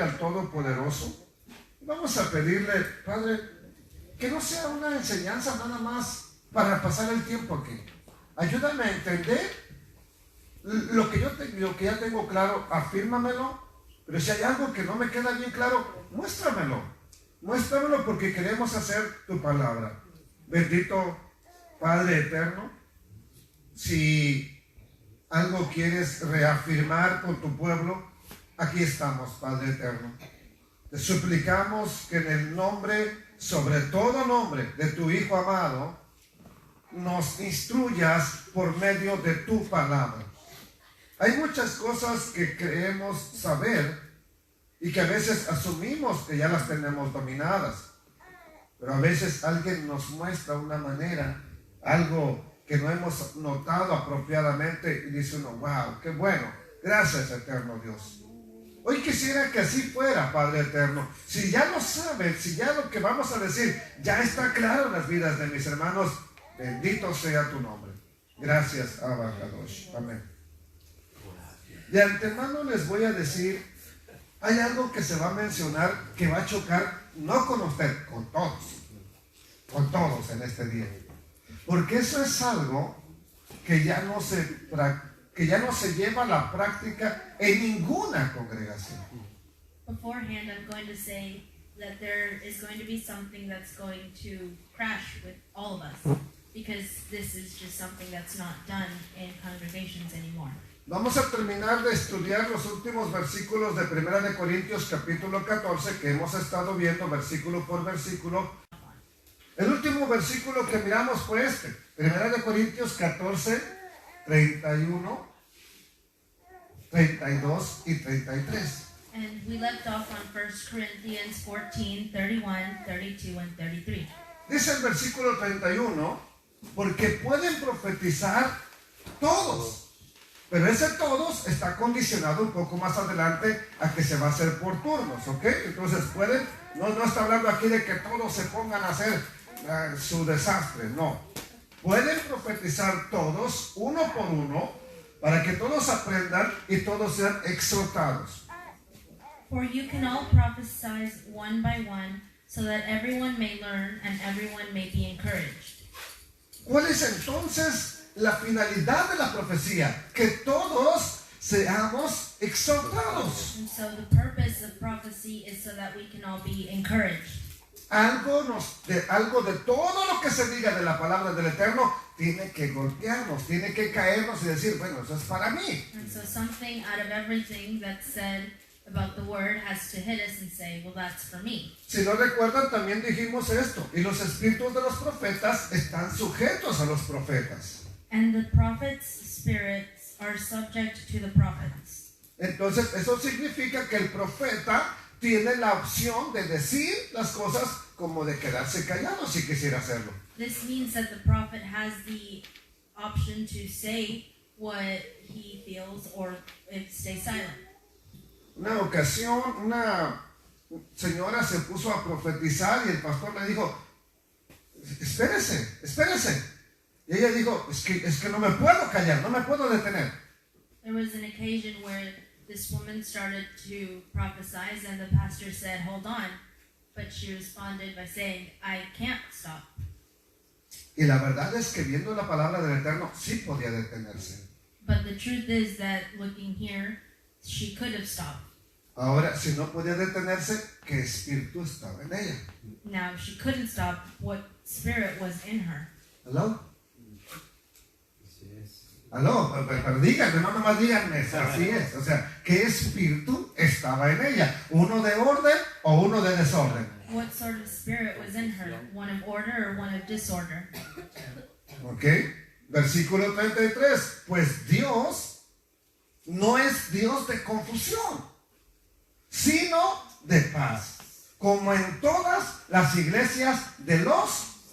Padre, al Todopoderoso. Vamos a pedirle, Padre, que no sea una enseñanza nada más para pasar el tiempo aquí. Ayúdame a entender lo que ya tengo claro, afírmamelo. Pero si hay algo que no me queda bien claro, muéstramelo. Muéstramelo porque queremos hacer tu palabra. Bendito Padre eterno, si algo quieres reafirmar con tu pueblo, aquí estamos, Padre eterno. Te suplicamos que en el nombre, sobre todo nombre, de tu Hijo amado, nos instruyas por medio de tu palabra. Hay muchas cosas que creemos saber y que a veces asumimos que ya las tenemos dominadas. Pero a veces alguien nos muestra una manera, algo que no hemos notado apropiadamente y dice uno, wow, qué bueno, gracias eterno Dios. Hoy quisiera que así fuera, Padre eterno. Si ya lo sabes, si ya lo que vamos a decir ya está claro en las vidas de mis hermanos, bendito sea tu nombre. Gracias, Abba Kadosh. Amén. De antemano les voy a decir, hay algo que se va a mencionar que va a chocar, no con usted, con todos en este día. Porque eso es algo que ya no se lleva a la práctica en ninguna congregación. Beforehand, I'm going to say that there is going to be something that's going to crash with all of us, because this is just something that's not done in congregations anymore. Vamos a terminar de estudiar los últimos versículos de 1 de Corintios capítulo 14 que hemos estado viendo versículo por versículo. El último versículo que miramos fue este, 1 de Corintios 14, 31, 32 y 33. And we left off on 1 Corinthians 14, 31, 32, and 33. Dice el versículo 31, porque pueden profetizar todos. Pero ese todos está condicionado un poco más adelante a que se va a hacer por turnos, ¿ok? Entonces pueden, no está hablando aquí de que todos se pongan a hacer su desastre, no. Pueden profetizar todos, uno por uno, para que todos aprendan y todos sean exhortados. For you can all prophesy one by one, so that everyone may learn and everyone may be encouraged. ¿Cuál es entonces la finalidad de la profecía? Que todos seamos exhortados. And so the purpose of prophecy is so that we can all be encouraged. Algo de todo lo que se diga de la palabra del Eterno tiene que golpearnos, tiene que caernos y decir, bueno, eso es para mí. And so something out of everything that's said about the word has to hit us and say, well, that's for me. Si no recuerdan, también dijimos esto, y los espíritus de los profetas están sujetos a los profetas. And the prophets' spirits are subject to the prophets. Entonces, eso significa que el profeta tiene la opción de decir las cosas como de quedarse callado si quisiera hacerlo. This means that the prophet has the option to say what he feels or stay silent. Una ocasión, una señora se puso a profetizar y el pastor le dijo, espérese. Y ella dijo, es que no me puedo callar, no me puedo detener. There was an occasion where this woman started to prophesy, and the pastor said, hold on. But she responded by saying, I can't stop. Y la verdad es que viendo la palabra del Eterno, sí podía detenerse. But the truth is that looking here, she could have stopped. Ahora, si no podía detenerse, ¿qué espíritu estaba en ella? Now, if she couldn't stop, what spirit was in her? ¿Aló? Aló, pero díganme, no nomás díganme, así es. O sea, ¿qué espíritu estaba en ella? ¿Uno de orden o uno de desorden? What sort of spirit was in her? One of order or one of disorder? Ok, versículo 33. Pues Dios no es Dios de confusión, sino de paz, como en todas las iglesias de los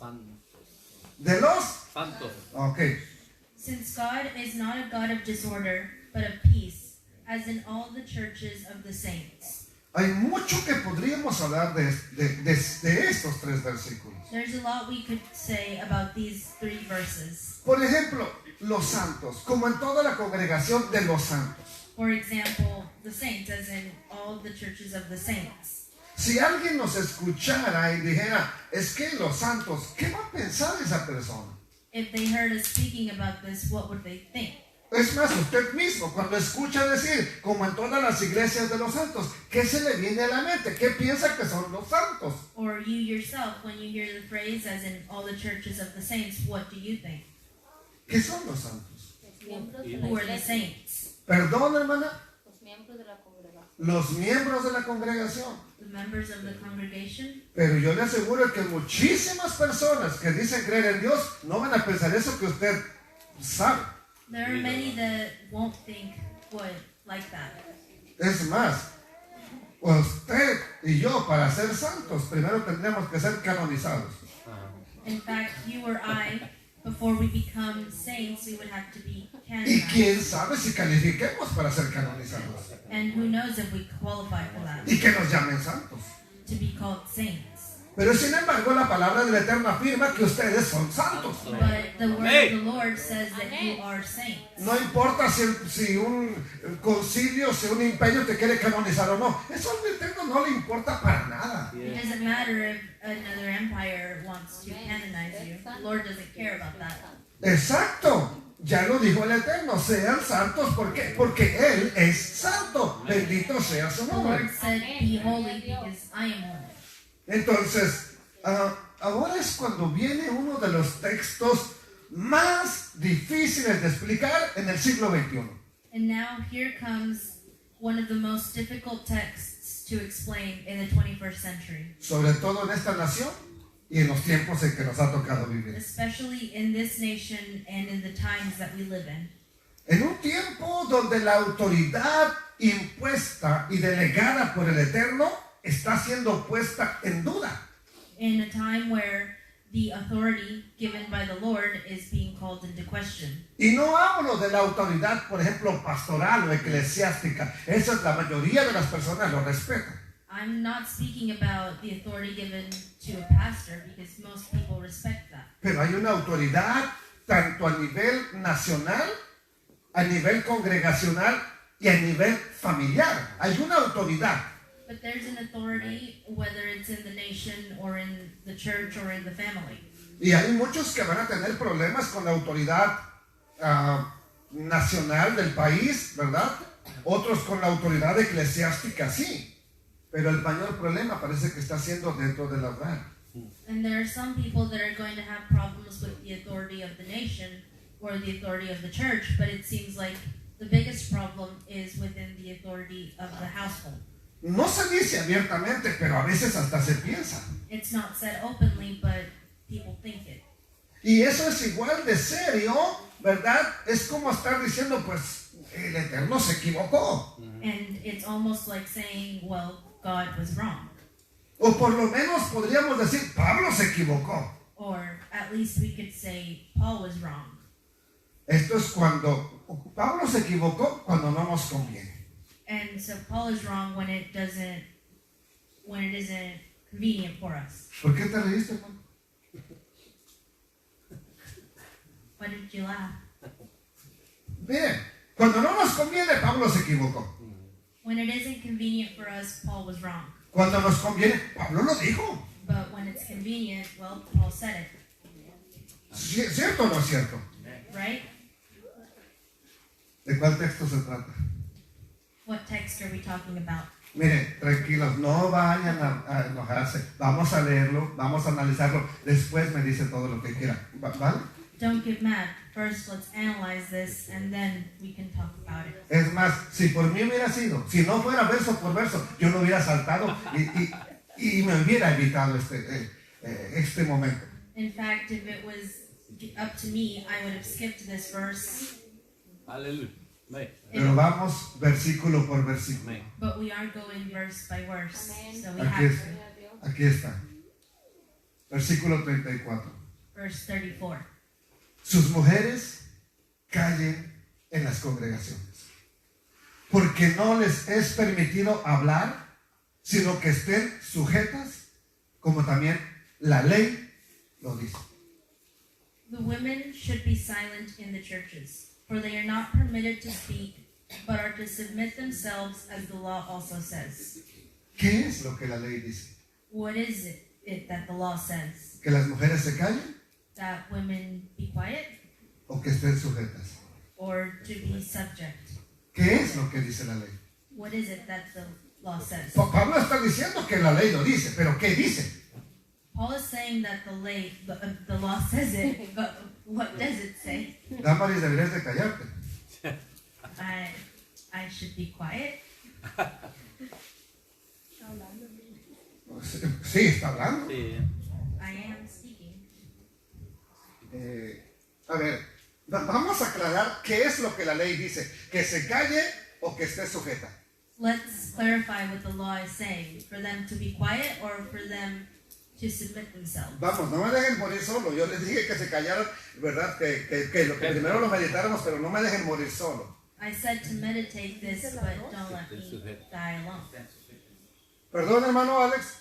santos. Ok. Since God is not a God of disorder, but of peace, as in all the churches of the saints. Hay mucho que podríamos hablar de estos tres versículos. There's a lot we could say about these three verses. Por ejemplo, los santos, como en toda la congregación de los santos. For example, the saints, as in all the churches of the saints. Si alguien nos escuchara y dijera, es que los santos, ¿qué va a pensar esa persona? If they heard us speaking about this, what would they think? Es más, usted mismo, cuando escucha decir, como en todas las iglesias de los santos, ¿qué se le viene a la mente? ¿Qué piensa que son los santos? Or you yourself, when you hear the phrase, as in all the churches of the saints, what do you think? ¿Qué son los santos? Who are the saints? Perdón, hermana, Los miembros de la congregación. los miembros de la congregación. The members of the congregation? Pero yo le aseguro que muchísimas personas que dicen creer en Dios no van a pensar eso que usted sabe. There are many that won't think like that. Es más, usted y yo para ser santos primero tendríamos que ser canonizados. In fact, you or I, before we become saints, we would have to be Y canonized. quién sabe si califiquemos para ser canonizados And who knows if we qualify for that, y que nos llamen santos. to be called saints. Pero sin embargo la palabra del Eterno afirma que ustedes son santos. But the word of the Lord says that you are saints. No importa si un concilio, si un imperio te quiere canonizar o no. Eso al Eterno no le importa para nada. It doesn't matter if another empire wants to canonize you. The Lord doesn't care about that. Exacto. Ya lo dijo el Eterno. Sean santos. ¿Por qué? Porque Él es santo. Bendito sea su The nombre. Lord said, be holy because I am holy. Entonces, ahora es cuando viene uno de los textos más difíciles de explicar en el siglo XXI. And now here comes one of the most difficult texts to explain in the 21st century, Sobre todo en esta nación y en los tiempos en que nos ha tocado vivir. especially in this nation and in the times that we live in. En un tiempo donde la autoridad impuesta y delegada por el Eterno está siendo puesta en duda. In a time where the authority given by the Lord is being called into question. Y no hablo de la autoridad, por ejemplo, pastoral o eclesiástica. Esa es la mayoría de las personas lo respetan. I'm not speaking about the authority given to a pastor because most people respect that. Pero hay una autoridad tanto a nivel nacional, a nivel congregacional y a nivel familiar. Hay una autoridad. But there's an authority, whether it's in the nation or in the church or in the family. Y hay muchos que van a tener problemas con la autoridad nacional del país, ¿verdad? Otros con la autoridad eclesiástica, sí. Pero el mayor problema parece que está siendo dentro del hogar. And there are some people that are going to have problems with the authority of the nation or the authority of the church, but it seems like the biggest problem is within the authority of the household. No se dice abiertamente, pero a veces hasta se piensa. It's not said openly, but people think it. Y eso es igual de serio, ¿verdad? Es como estar diciendo, pues, el Eterno se equivocó. And it's almost like saying, well, God was wrong. O por lo menos podríamos decir, Pablo se equivocó. Or at least we could say, Paul was wrong. Esto es cuando Pablo se equivocó cuando no nos conviene. And so Paul is wrong when it isn't convenient for us. ¿Por qué te reíste, hermano? Why did you laugh? Bien, cuando no nos conviene, Pablo se equivocó. When it isn't convenient for us, Paul was wrong. Cuando nos conviene, Pablo lo dijo. But when it's convenient, well, Paul said it, ¿Cierto o no es cierto? right? ¿De cuál texto se trata? What text are we talking about? Miren, tranquilos, no vayan a enojarse. Vamos a leerlo, vamos a analizarlo. Después me dice todo lo que quiera. ¿Vale? Don't get mad. First, let's analyze this, and then we can talk about it. Es más, si por mí hubiera sido, si no fuera verso por verso, yo lo hubiera saltado y me hubiera evitado este momento. In fact, if it was up to me, I would have skipped this verse. Hallelujah. Amén. Pero vamos versículo por versículo. Amén. But we are going verse by verse, so we Aquí have es. to. Aquí está. Versículo 34. Verse 34. Sus mujeres callen en las congregaciones, porque no les es permitido hablar, sino que estén sujetas, como también la ley lo dice. The women should be silent in the churches, for they are not permitted to speak, but are to submit themselves as the law also says. ¿Qué es lo que la ley dice? What is it that the law says? ¿Que las mujeres se callen That women be quiet o que estén sujetas? or to be subject? ¿Qué es lo que dice la ley? What is it that the law says? Pablo está diciendo que la ley lo dice, pero ¿qué dice? Paul is saying that the law says it, but what does it say? Damaris, deberías de callarte. I should be quiet. Sí, está hablando. Sí. I am speaking. A ver, vamos a aclarar qué es lo que la ley dice. ¿Que se calle o que esté sujeta? Let's clarify what the law is saying. For them to be quiet or for them to submit themselves. Vamos, no me dejen morir solo. Yo les dije que se callaran, ¿verdad? Que lo que primero lo meditáramos, pero no me dejen morir solo. I said to meditate this, but don't let me die alone. Perdón, hermano Alex.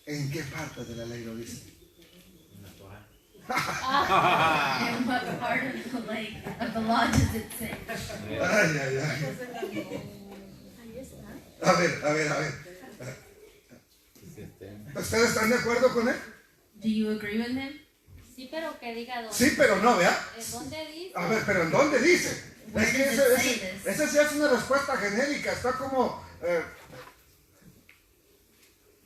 ¿En qué parte de la ley lo dice? And what part of the law does it say? Ay, ay, ay. A ver. ¿Ustedes están de acuerdo con él? Do you agree with him? Sí, pero que diga dónde. Sí, pero no, ¿verdad? ¿En dónde dice? A ver, pero ¿en dónde dice? Where Es que does it say this? esa sí es una respuesta genérica. Está como...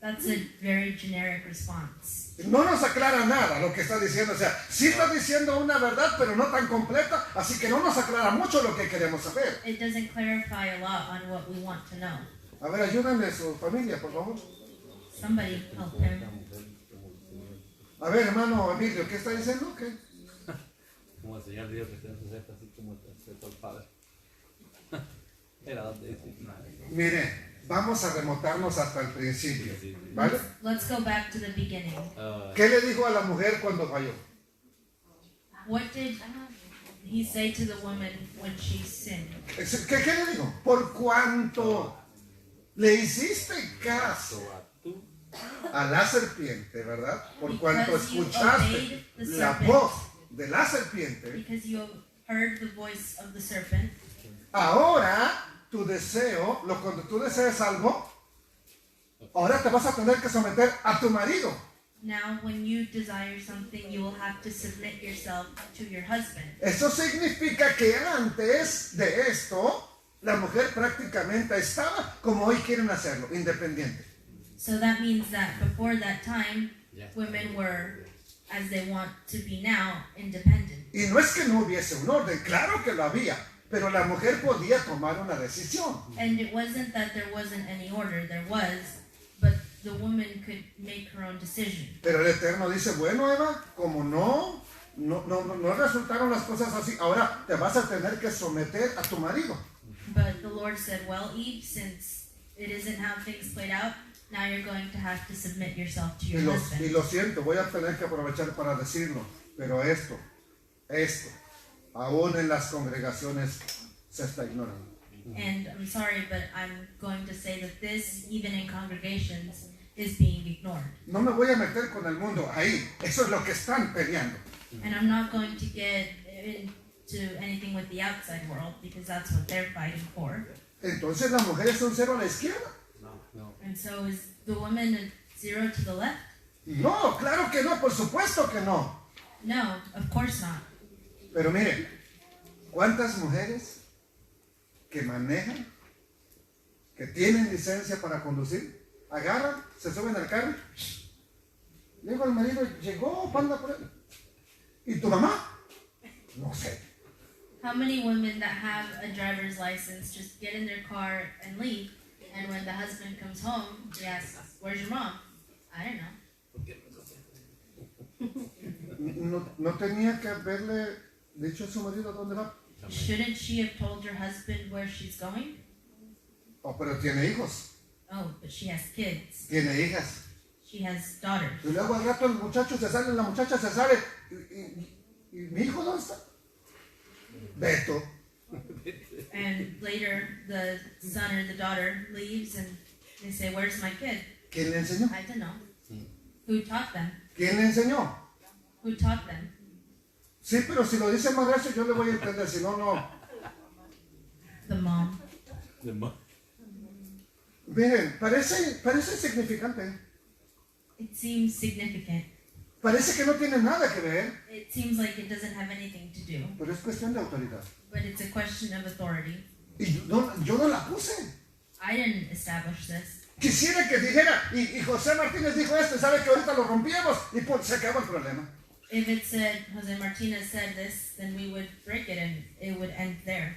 That's a very generic response. no nos aclara nada lo que está diciendo. O sea, sí está diciendo una verdad, pero no tan completa. Así que no nos aclara mucho lo que queremos saber. It doesn't clarify a lot on what we want to know. A ver, ayúdenle a su familia, por favor. Somebody help him. A ver, hermano Emilio, ¿qué está diciendo? ¿Qué? Como el Señor dijo que estén sujetos así como está el Padre. Era donde dice. Mire, vamos a remontarnos hasta el principio, ¿vale? Let's go back to the beginning. ¿Qué le dijo a la mujer cuando falló? What did he say to the woman when she sinned? ¿Qué le dijo? Por cuanto le hiciste caso a la serpiente, ¿verdad? Por cuanto Because you escuchaste obeyed the la serpent. voz de la serpiente, Because you heard the voice of the serpent. ahora tu deseo, cuando tú desees algo, ahora te vas a tener que someter a tu marido. Now, when you desire something, you will have to submit yourself to your husband. Eso significa que antes de esto, la mujer prácticamente estaba como hoy quieren hacerlo, independiente. So that means that before that time, women were, as they want to be now, independent. Y no es que no hubiese un orden, claro que lo había, pero la mujer podía tomar una decisión. And it wasn't that there wasn't any order, there was, but the woman could make her own decision. Pero el Eterno dice, bueno, Eva, como no resultaron las cosas así, ahora te vas a tener que someter a tu marido. But the Lord said, well, Eve, since it isn't how things played out, now you're going to have to submit yourself to your Y husband. lo siento, voy a tener que aprovechar para decirlo, pero esto, aún en las congregaciones se está ignorando. And I'm sorry, but I'm going to say that this, even in congregations, is being ignored. No me voy a meter con el mundo ahí, eso es lo que están peleando. And I'm not going to get into anything with the outside world, because that's what they're fighting for. Entonces la mujer es un cero a la izquierda. And so is the woman a zero to the left? No, claro que no, por supuesto que no. No, of course not. Pero mire, ¿cuántas mujeres que manejan, que tienen licencia para conducir, agarran, se suben al carro, luego el marido llegó, panda por él? ¿Y tu mamá? No sé. How many women that have a driver's license just get in their car and leave, and when the husband comes home, he asks, where's your mom? I don't know. ¿No tenía que haberle dicho a su marido a dónde va? Shouldn't she have told her husband where she's going? Oh, pero tiene hijos, Oh, but she has kids. tiene hijas. She has daughters. Y luego al rato el muchacho se sale, la muchacha se sale. ¿Y mi hijo dónde está? Beto. And later, the son or the daughter leaves and they say, where's my kid? ¿Quién le enseñó? I don't know. Who taught them? ¿Quién le enseñó? Who taught them? Sí, pero si lo dice más recio yo le voy a entender, si no, no. the mom. The mo- Miren, parece insignificante. It seems significant. Parece que no tiene nada que ver, It seems like it doesn't have anything to do, pero es cuestión de autoridad. but it's a question of authority. Y yo no la puse. I didn't establish this. Quisiera que dijera, y José Martínez dijo esto, sabe que ahorita lo rompíamos y pues, se acabó el problema. If it said Jose Martinez said this, then we would break it and it would end there.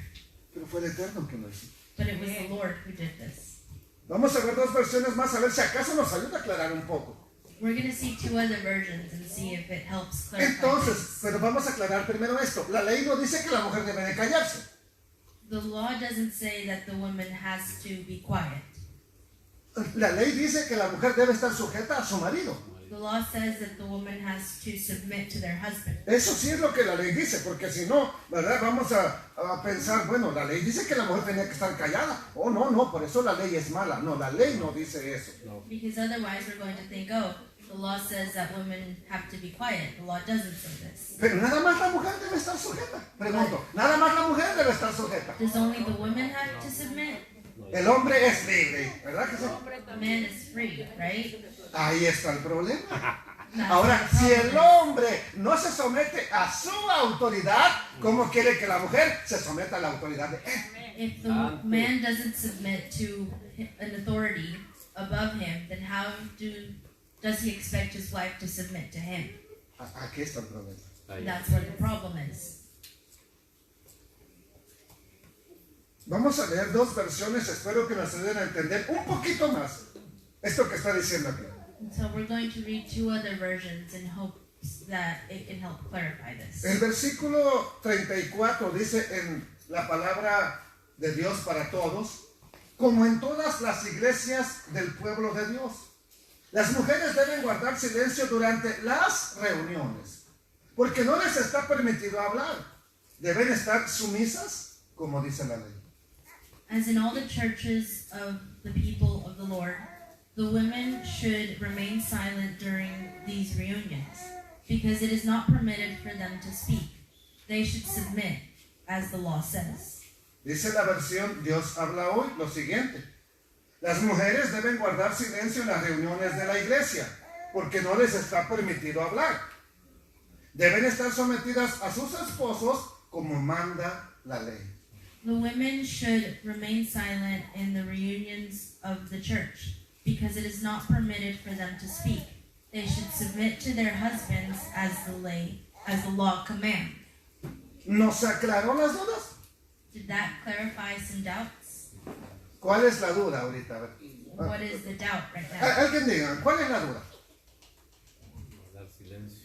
Pero fue el Eterno quien lo hizo. But it was the Lord who did this. Vamos a ver dos versiones más a ver si acaso nos ayuda a aclarar un poco. We're going to see 2 other versions and see if it helps clarify Entonces, things. pero vamos a aclarar primero esto. La ley no dice que la mujer debe de callarse. The law doesn't say that the woman has to be quiet. La ley dice que la mujer debe estar sujeta a su marido. The law says that the woman has to submit to their husband. Eso sí es lo que la ley dice, porque si no, ¿verdad? Vamos a pensar, bueno, la ley dice que la mujer tenía que estar callada. Oh, no, por eso la ley es mala. No, la ley no dice eso. Because otherwise we're going to think, oh, the law says that women have to be quiet. The law doesn't say this. Pero nada más la mujer debe estar sujeta. Pregunto, nada más la mujer debe estar sujeta. Does only the woman have to submit? El hombre es libre, ¿verdad que sí? The man is free, right? Ahí está el problema. That's Ahora, the si el problem. hombre no se somete a su autoridad, ¿cómo quiere que la mujer se someta a la autoridad de él? If the man doesn't submit to an authority above him, then how does he expect his wife to submit to him? Aquí está el problema. Ahí. That's where the problem is. Vamos a leer dos versiones, espero que nos ayuden a entender un poquito más esto que está diciendo aquí. And so we're going to read 2 other versions in hopes that it can help clarify this. El versículo 34 dice en la palabra de Dios para todos, como en todas las iglesias del pueblo de Dios, las mujeres deben guardar silencio durante las reuniones, porque no les está permitido hablar. Deben estar sumisas, como dice la ley. As in all the churches of the people of the Lord, the women should remain silent during these reunions, because it is not permitted for them to speak. They should submit, as the law says. Dice la versión Dios habla hoy lo siguiente: las mujeres deben guardar silencio en las reuniones de la iglesia, porque no les está permitido hablar. Deben estar sometidas a sus esposos como manda la ley. The women should remain silent in the reunions of the church, because it is not permitted for them to speak. They should submit to their husbands as the law commands. ¿Nos aclaró las dudas? Did that clarify some doubts? ¿Cuál es la duda ahorita? A ver. What is the doubt right now? Alguien diga, ¿cuál es la duda? Guardar silencio.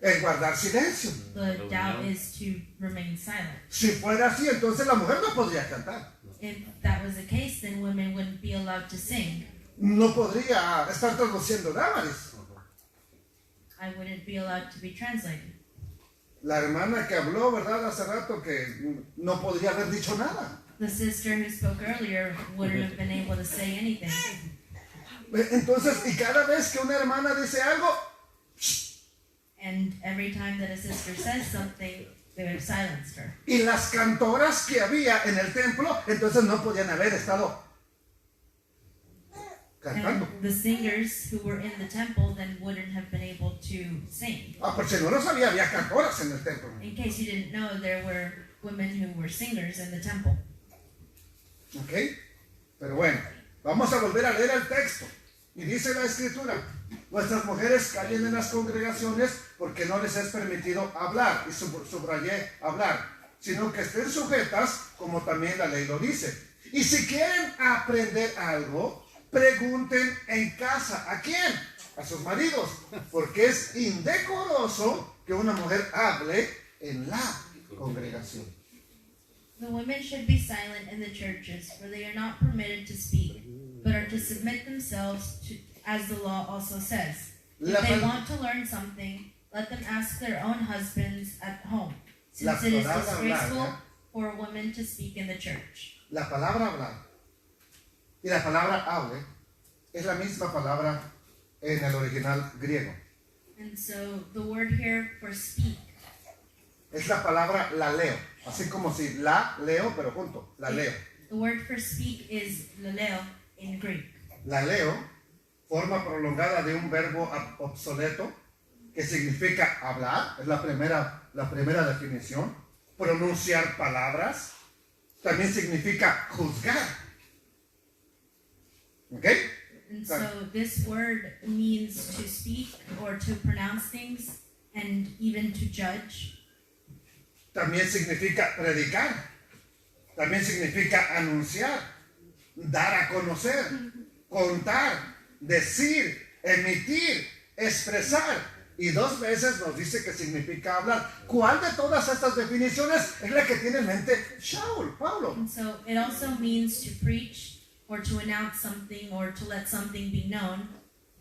En guardar silencio. The doubt is to remain silent. Si fuera así, entonces la mujer no podría cantar. If that was the case, then women wouldn't be allowed to sing. No podría estar traduciendo dámares. I wouldn't be allowed to be translated. La hermana que habló, ¿verdad? Hace rato que no podría haber dicho nada. The sister who spoke earlier wouldn't have been able to say anything. Entonces, y cada vez que una hermana dice algo, And every time that a sister says something, they would have silenced her. y las cantoras que había en el templo, entonces no podían haber estado cantando. And the singers who were in the temple then wouldn't have been able to sing. Por si no lo sabía, había cantoras en el templo. In case you didn't know, there were women who were singers in the temple. ¿Ok? Pero bueno, vamos a volver a leer el texto. Y dice la escritura: vuestras mujeres callen en las congregaciones porque no les es permitido hablar. Y subrayé hablar, sino que estén sujetas como también la ley lo dice. Y si quieren aprender algo, pregunten en casa. ¿A quién? A sus maridos. Porque es indecoroso que una mujer hable en la congregación. The women should be silent in the churches, for they are not permitted to speak, but are to submit themselves to, as the law also says. If they want to learn something, let them ask their own husbands at home, since it is disgraceful for a woman to speak in the church. La palabra hablar y la palabra hable es la misma palabra en el original griego. And so the word here for speak es la palabra la leo. Así como si la leo, pero junto, la leo. The word for speak is laleo in Greek. La leo, forma prolongada de un verbo obsoleto que significa hablar, es la primera definición. Pronunciar palabras, también significa juzgar. ¿Ok? And so this word means to speak or to pronounce things and even to judge. También significa predicar, también significa anunciar, dar a conocer, contar, decir, emitir, expresar. Y 2 veces nos dice que significa hablar. ¿Cuál de todas estas definiciones es la que tiene en mente Paulo? And so it also means to preach or to announce something or to let something be known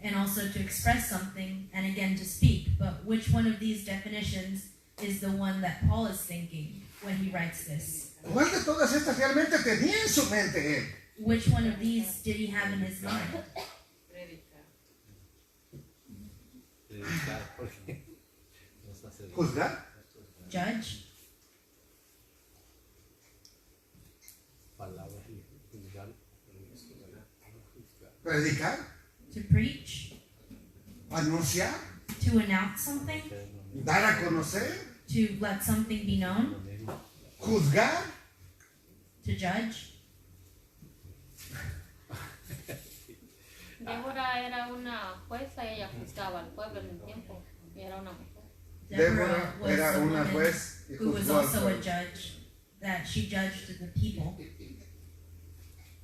and also to express something and again to speak. But which one of these definitions is the one that Paul is thinking when he writes this? ¿Cuál de todas estas realmente tenía en su mente él? Which one of these did he have in his mind? Predicar, porque nos hace ¿Juzgar? Judge? palabras y juzgar. ¿Predicar? To preach? ¿Anunciar? To announce something? ¿Dar a conocer? To let something be known? ¿Juzgar? Ah. To judge? Débora era una jueza y ella juzgaba al pueblo en el tiempo. Y era una mujer. Débora was era a una woman juez y who was juzgó al also a pueblo. judge, that she judged the people.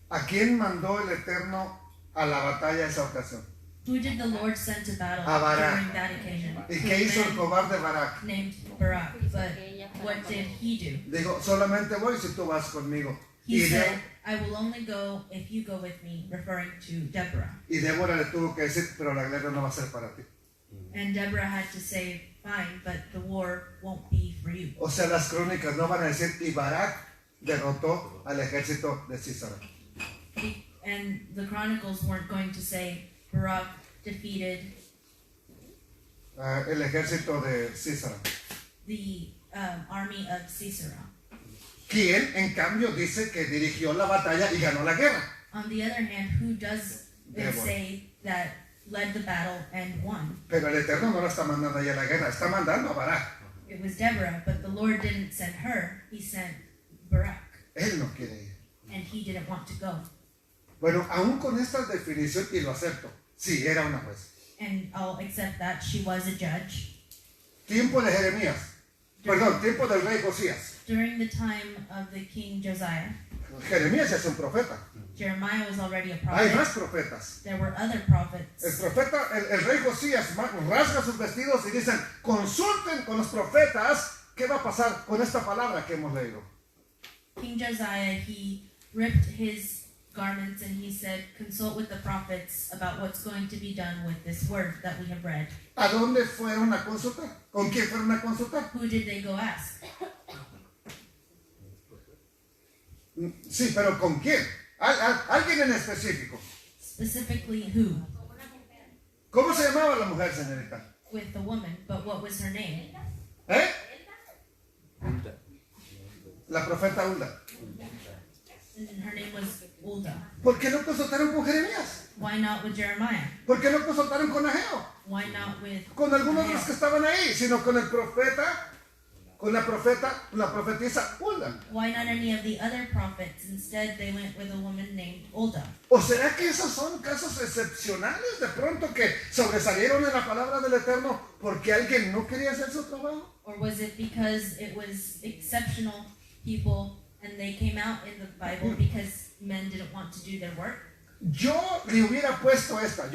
¿A quién mandó el Eterno a la batalla esa ocasión? Who did the Lord send to battle A Barak. during that occasion? ¿Y To qué a hizo el man cobarde Barak? named Barak. Dice But que ella fuera what con did él. he do? Digo, solamente voy si tú vas conmigo. He Y, said, I will only go if you go with me, referring to Deborah. y Débora le tuvo que decir, pero la guerra no va a ser para ti. And Deborah had to say, fine, but the war won't be for you. O sea, las crónicas no van a decir, y Barak derrotó al ejército de Císara. And the Chronicles weren't going to say, Barak defeated El ejército de Císara. the army of Sisera. Quien, en cambio, dice que dirigió la batalla y ganó la guerra. On the other hand, who does it Deborah. say that led the battle and won? Pero el Eterno no la está mandando allá a la guerra, está mandando a Barak. It was Deborah, but the Lord didn't send her, he sent Barak, Él no quiere ir. and he didn't want to go. Bueno, aún con esta definición, y lo acepto, sí, era una juez. And I'll accept that she was a judge. Tiempo de Jeremías, perdón, tiempo del rey Josías. During the time of the king Josiah, Jeremías es un profeta. Jeremiah was already a Hay prophet. más profetas. There were other El prophets. profeta, el rey Josías rasga sus vestidos y dicen, consulten con los profetas qué va a pasar con esta palabra que hemos leído. King Josiah, he ripped his garments and he said, consult with the prophets about what's going to be done with this word that we have read. ¿A dónde fueron a consultar? ¿Con quién fueron a consultar? Who did they go ask? Sí, pero ¿con quién? Alguien en específico. Specifically who? ¿Cómo se llamaba la mujer, señorita? With the woman, but what was her name? ¿Eh? La profeta Hulda. And her name was Huldah. ¿Por qué no consultaron con Jeremías? Why not with Jeremiah? ¿Por qué no consultaron con Ageo? Why not with Con algunos de los que estaban ahí, sino con el profeta, con la profetisa Hulda. Why not any of the other prophets? Instead, they went with a woman named Huldah. ¿O será que esos son casos excepcionales de pronto que sobresalieron en la palabra del Eterno porque alguien no quería hacer su trabajo? Or was it because it was exceptional people and they came out in the Bible because men didn't want to do their work? Yo le hubiera puesto esta,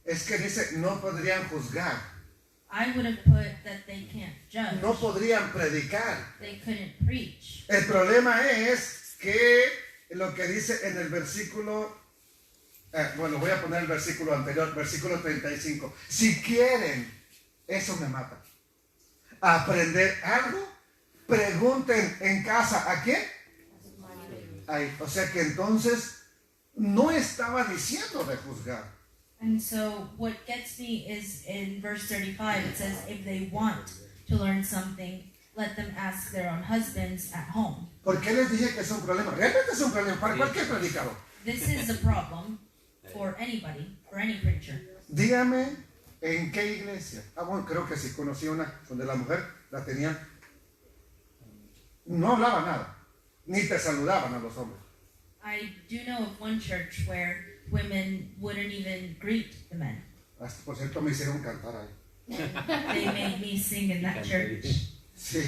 es que dice, no podrían juzgar, I would have put that they can't judge. no podrían predicar. They couldn't preach. El problema es que lo que dice en el versículo, bueno, voy a poner el versículo anterior, versículo 35. Si quieren, eso me mata. Aprender algo, pregunten en casa, ¿a quién? Ahí, o sea que entonces no estaba diciendo de juzgar. And so what gets me is in verse 35, it says, if they want to learn something, let them ask their own husbands at home. ¿Por qué les dije que es un problema? Realmente es un problema para cualquier predicador. This is a problem for anybody, for any preacher. Dígame en qué iglesia. Bueno, creo que sí conocí una donde la mujer la tenían. No hablaba nada, ni te saludaban a los hombres. I do know of one church where women wouldn't even greet the men. Hasta, por cierto, me hicieron cantar ahí. They made me sing in that church. Sí.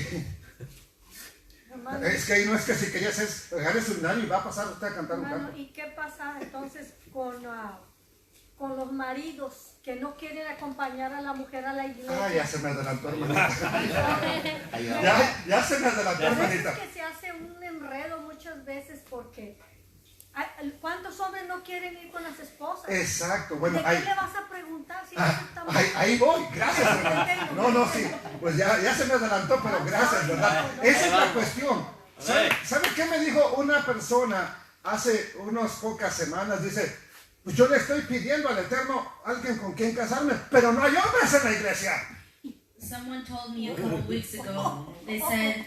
Hermano, Es que ahí no es que si querías dejar el seminario y va a pasar usted a cantar un hermano, canto. ¿y qué pasa entonces con los maridos que no quieren acompañar a la mujer a la iglesia? Ah, ya se me adelantó, hermanita. Ahí va. Ya se me adelantó, A veces hermanita. que se hace un enredo muchas veces porque ¿cuántos hombres no quieren ir con las esposas? Exacto, ¿De bueno, qué ahí, le vas a preguntar si ah, no está ahí voy, gracias, hermano. No, sí, pues ya se me adelantó, pero gracias, ¿verdad? Esa es la cuestión. ¿Sabe qué me dijo una persona hace unas pocas semanas? Dice, pues yo le estoy pidiendo al Eterno alguien con quien casarme, pero no hay hombres en la iglesia. Someone told me a couple weeks ago, they said,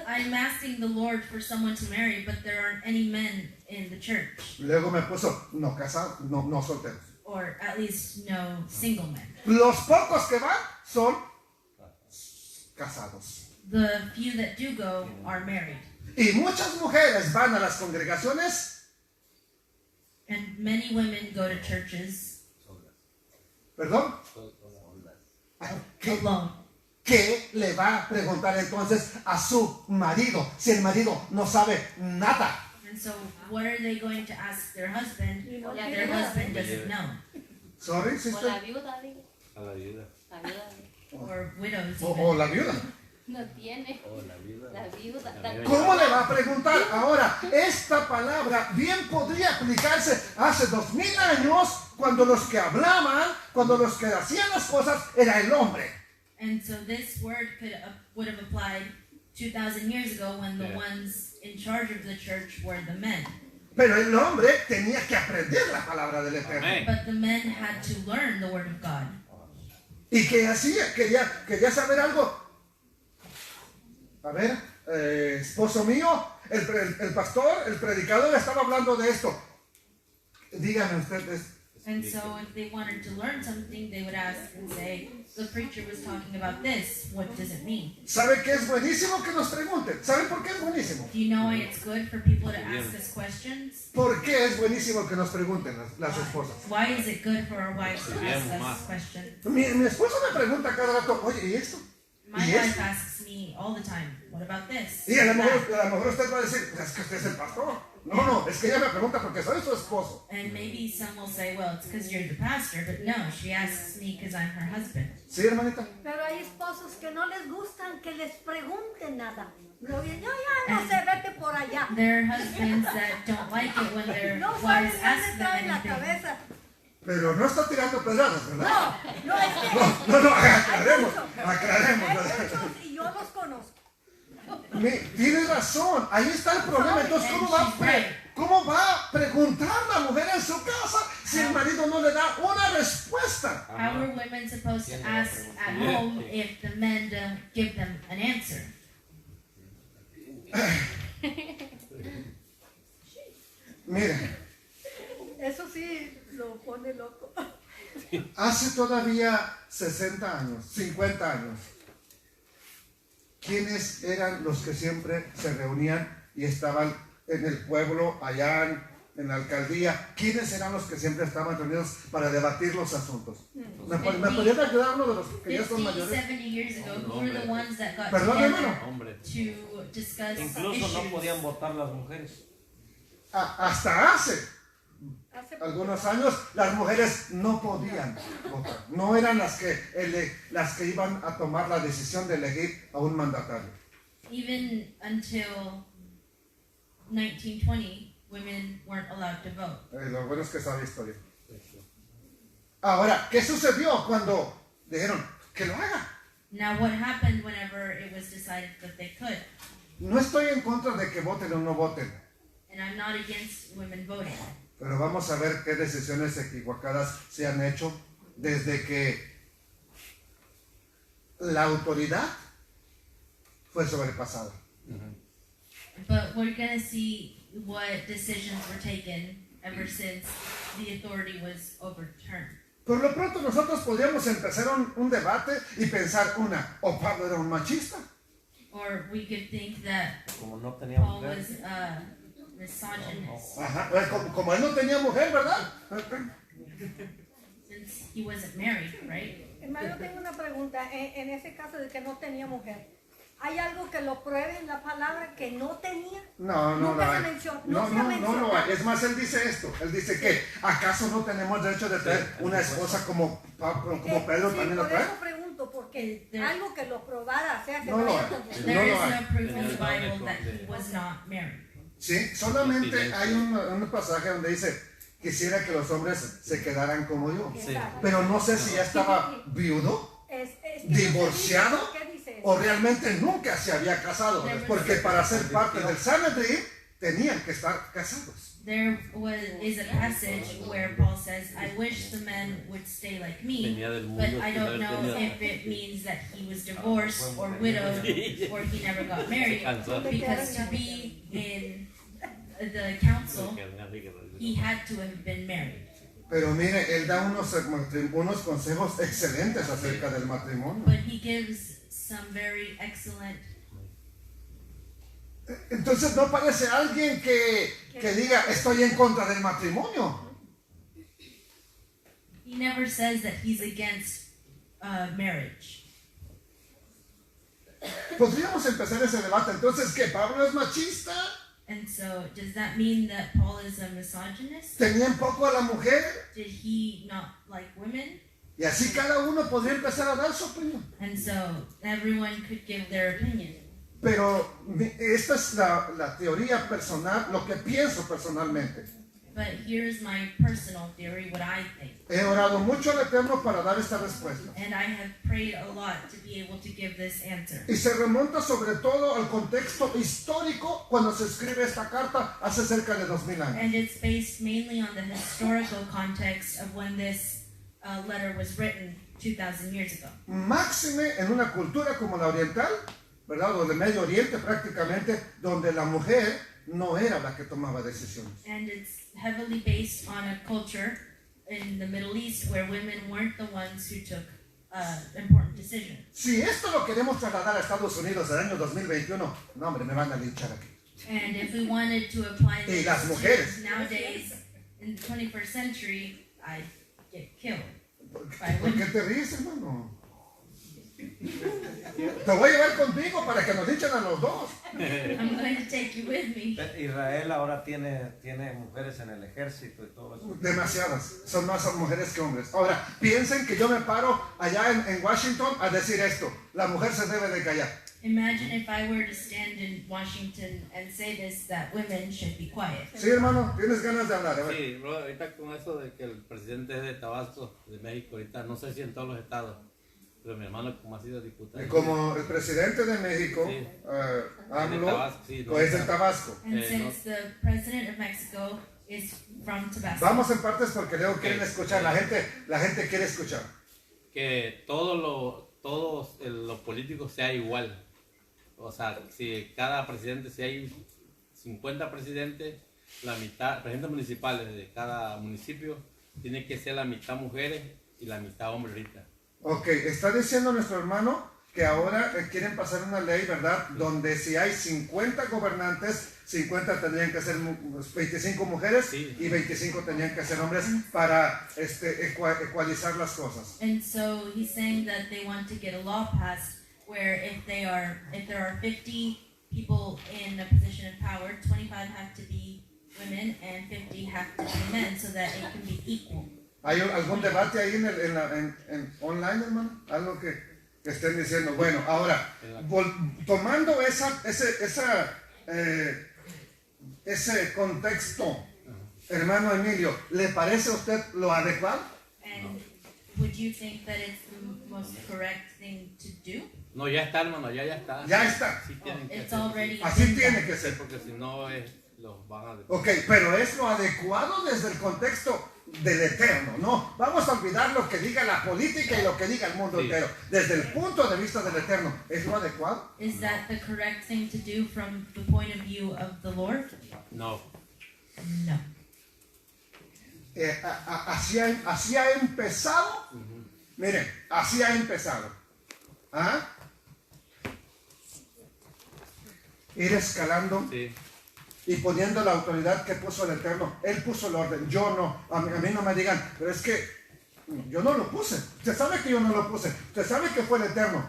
I'm asking the Lord for someone to marry, but there aren't any men in the church. Luego me puso, no casados, no solteros. Or at least no single men. Los pocos que van son casados. The few that do go are married. Y muchas mujeres van a las congregaciones, And many women go to churches perdón, alone. ¿qué le va a preguntar entonces a su marido si el marido no sabe nada? And so what are they going to ask their husband that their husband doesn't know? Sorry, O la sister. viuda, digo. A la vida. La viuda Or widows O even. la viuda. no tiene. Oh, la vida. La viuda. La viuda. ¿Cómo le va a preguntar? Ahora, esta palabra bien podría aplicarse hace 2000 años cuando los que hablaban, cuando los que hacían las cosas era el hombre. And so this word would have applied 2,000 years ago when the Yeah. ones in charge of the church were the men. Pero el hombre tenía que aprender la palabra del Eterno. Amén. But the men had to learn the word of God. ¿Y qué hacía? Quería saber algo. A ver, esposo mío, el pastor, el predicador estaba hablando de esto. Dígame ustedes. And so if they wanted to learn something, they would ask and say, the preacher was talking about this. What does it mean? ¿Sabe qué es buenísimo que nos pregunten? ¿Saben por qué es buenísimo? Do you know why it's good for people to ask us questions? ¿Por qué es buenísimo que nos pregunten las esposas? Why is it good for our wives to Bien, ask mamá. us questions? Mi esposa me pregunta cada rato, oye, ¿y esto? My ¿Y wife esto? asks me all the time, what about this? Y a lo That? mejor usted va a decir, es que usted es el pastor. No, es que ella me pregunta porque soy su esposo. And maybe some will say, well, it's because you're the pastor, but no, she asks me because I'm her husband. ¿Sí, hermanita? Pero hay esposos que no les gustan que les pregunten nada. No, yo ya no sé, vete por allá. There are husbands that don't like it when their No wives saben ask dónde them trae la anything. cabeza. Pero no está tirando pedradas, ¿verdad? No, es que No, hay aclaremos. muchos y yo los conozco. Tienes razón, ahí está el problema. Entonces, ¿cómo va a preguntar la mujer en su casa si el marido no le da una respuesta? How are women supposed to ask at home if the men don't give them an answer? Miren, Eso sí lo pone loco. hace todavía 60 años, 50 años, ¿quiénes eran los que siempre se reunían y estaban en el pueblo, allá en la alcaldía? ¿Quiénes eran los que siempre estaban reunidos para debatir los asuntos? ¿Me podrían ayudar uno de los que ya son 50, mayores? 70 years ago, who were the ones that got Perdón, together hermano. Hombre. to discuss Incluso no issues? podían votar las mujeres. Hasta hace Hace algunos años las mujeres no podían votar, no eran las que iban a tomar la decisión de elegir a un mandatario. Even until 1920, women weren't allowed to vote. Lo bueno es que sabe historia. Ahora, ¿qué sucedió cuando dijeron que lo haga? Now, what happened whenever it was decided that they could? No estoy en contra de que voten o no voten, And I'm not against women voting. pero vamos a ver qué decisiones equivocadas se han hecho desde que la autoridad fue sobrepasada. But we're going to see what decisions were taken ever since the authority was overturned. Por lo pronto nosotros podríamos empezar un debate y pensar o Pablo era un machista, Or we could think that Como no tenía Paul mujer. was misogynist, ajá, como él no tenía mujer, ¿verdad? since he wasn't married, right? Hermano, tengo una pregunta. En ese caso de que no tenía mujer, ¿hay algo que lo pruebe en la palabra que no tenía? No Nunca lo se hay. mencionó, No, se no lo mencionó. hay. Es más, él dice esto. Él dice que ¿acaso no tenemos derecho de traer una esposa como Pedro Sí, también lo por trae? eso pregunto, porque There- algo que lo probara, sea que No lo vaya hay. con mujer. There No is lo hay. no proof in the En el Bible Bible that he de- was not married. Sí, solamente hay un pasaje donde dice, quisiera que los hombres se quedaran como yo. Exacto. Pero no sé si ya estaba viudo Es que ¿Divorciado? ¿qué dice eso? o realmente nunca se había casado. Porque para ser parte del Sanedrín tenían que estar casados. There is a passage where Paul says, I wish the men would stay like me, Venía del but mundo, I don't know tenía- if it means that he was divorced or widowed or he never got married, cansó. because to be in the council, Que venía así que lo- he had to have been married. Pero mire, él da unos consejos excelentes acerca del matrimonio. But he gives some very excellent. Entonces no parece alguien que diga, estoy en contra del matrimonio. He never says that he's against marriage. Podríamos empezar ese debate. Entonces, ¿qué? ¿Pablo es machista? And so, does that mean that Paul is a misogynist? ¿Tenía en poco a la mujer? Did he not like women? Y así cada uno podría empezar a dar su opinión. And so, everyone could give their opinion. Pero esta es la teoría personal, lo que pienso personalmente. But here's my personal theory, what I think. He orado mucho al Eterno para dar esta respuesta. And I have prayed a lot to be able to give this answer. Y se remonta sobre todo al contexto histórico cuando se escribe esta carta hace cerca de 2000 años. And it's based mainly on the historical context of when this letter was written 2,000 years ago. Máxime en una cultura como la oriental, ¿verdad? O del Medio Oriente prácticamente, donde la mujer no era la que tomaba decisiones. And it's heavily based on a culture in the Middle East where women weren't the ones who took important decisions. Si esto lo queremos trasladar a Estados Unidos en el año 2021, no hombre, me van a linchar aquí. And if we wanted to apply Y this las mujeres. to nowadays, in the 21st century, I'd get killed. ¿Por qué te ríes, hermano? Te voy a llevar conmigo para que nos linchen a los dos. I'm going to take you with me. Israel ahora tiene mujeres en el ejército y todo eso. Demasiadas, son más mujeres que hombres. Ahora, piensen que yo me paro allá en Washington a decir esto, la mujer se debe de callar. Imagine if I were to stand in Washington and say this, that women should be quiet. Sí, hermano, tienes ganas de hablar. A ver. Sí, bro, ahorita con eso de que el presidente es de Tabasco, de México, ahorita no sé si en todos los estados, pero mi hermano como ha sido diputado. Y como el presidente de México, Sí. AMLO, Tabasco, sí, no, pues es de Tabasco. And since the president of Mexico is from Tabasco, Vamos en partes porque luego quieren escuchar, la gente quiere escuchar. Que todo lo político sea igual. O sea, si cada presidente, si hay 50 presidentes, la mitad, presidentes municipales de cada municipio, tiene que ser la mitad mujeres y la mitad hombres ahorita. Ok, está diciendo nuestro hermano que ahora quieren pasar una ley, ¿verdad? Donde si hay 50 gobernantes, 50 tendrían que ser 25 mujeres Sí. y 25 tendrían que ser hombres para ecualizar las cosas. And so he's saying that they want to get a law passed where if there are 50 people in a position of power, 25 have to be women and 50 have to be men so that it can be equal. ¿Hay algún debate ahí en online, hermano? Algo que estén diciendo. Bueno, ahora, tomando ese contexto, hermano Emilio, ¿le parece a usted lo adecuado? And would you think that it's the most correct thing to do? No, ya está, hermano, ya está. Ya está. Sí tienen que It's hacer, already Así been tiene done. que ser. porque si no los van a... Ok, pero es lo adecuado desde el contexto del Eterno. No, vamos a olvidar lo que diga la política y lo que diga el mundo Sí. entero. Desde el punto de vista del Eterno, ¿es lo adecuado? Is that the correct thing to do from the point of view of the Lord? No. No. Así ha empezado. Miren, así ha empezado. ¿Ah? Ir escalando Sí. y poniendo la autoridad que puso el Eterno. Él puso el orden, yo no. A mí no me digan, pero es que yo no lo puse. Usted sabe que yo no lo puse. Usted sabe que fue el Eterno.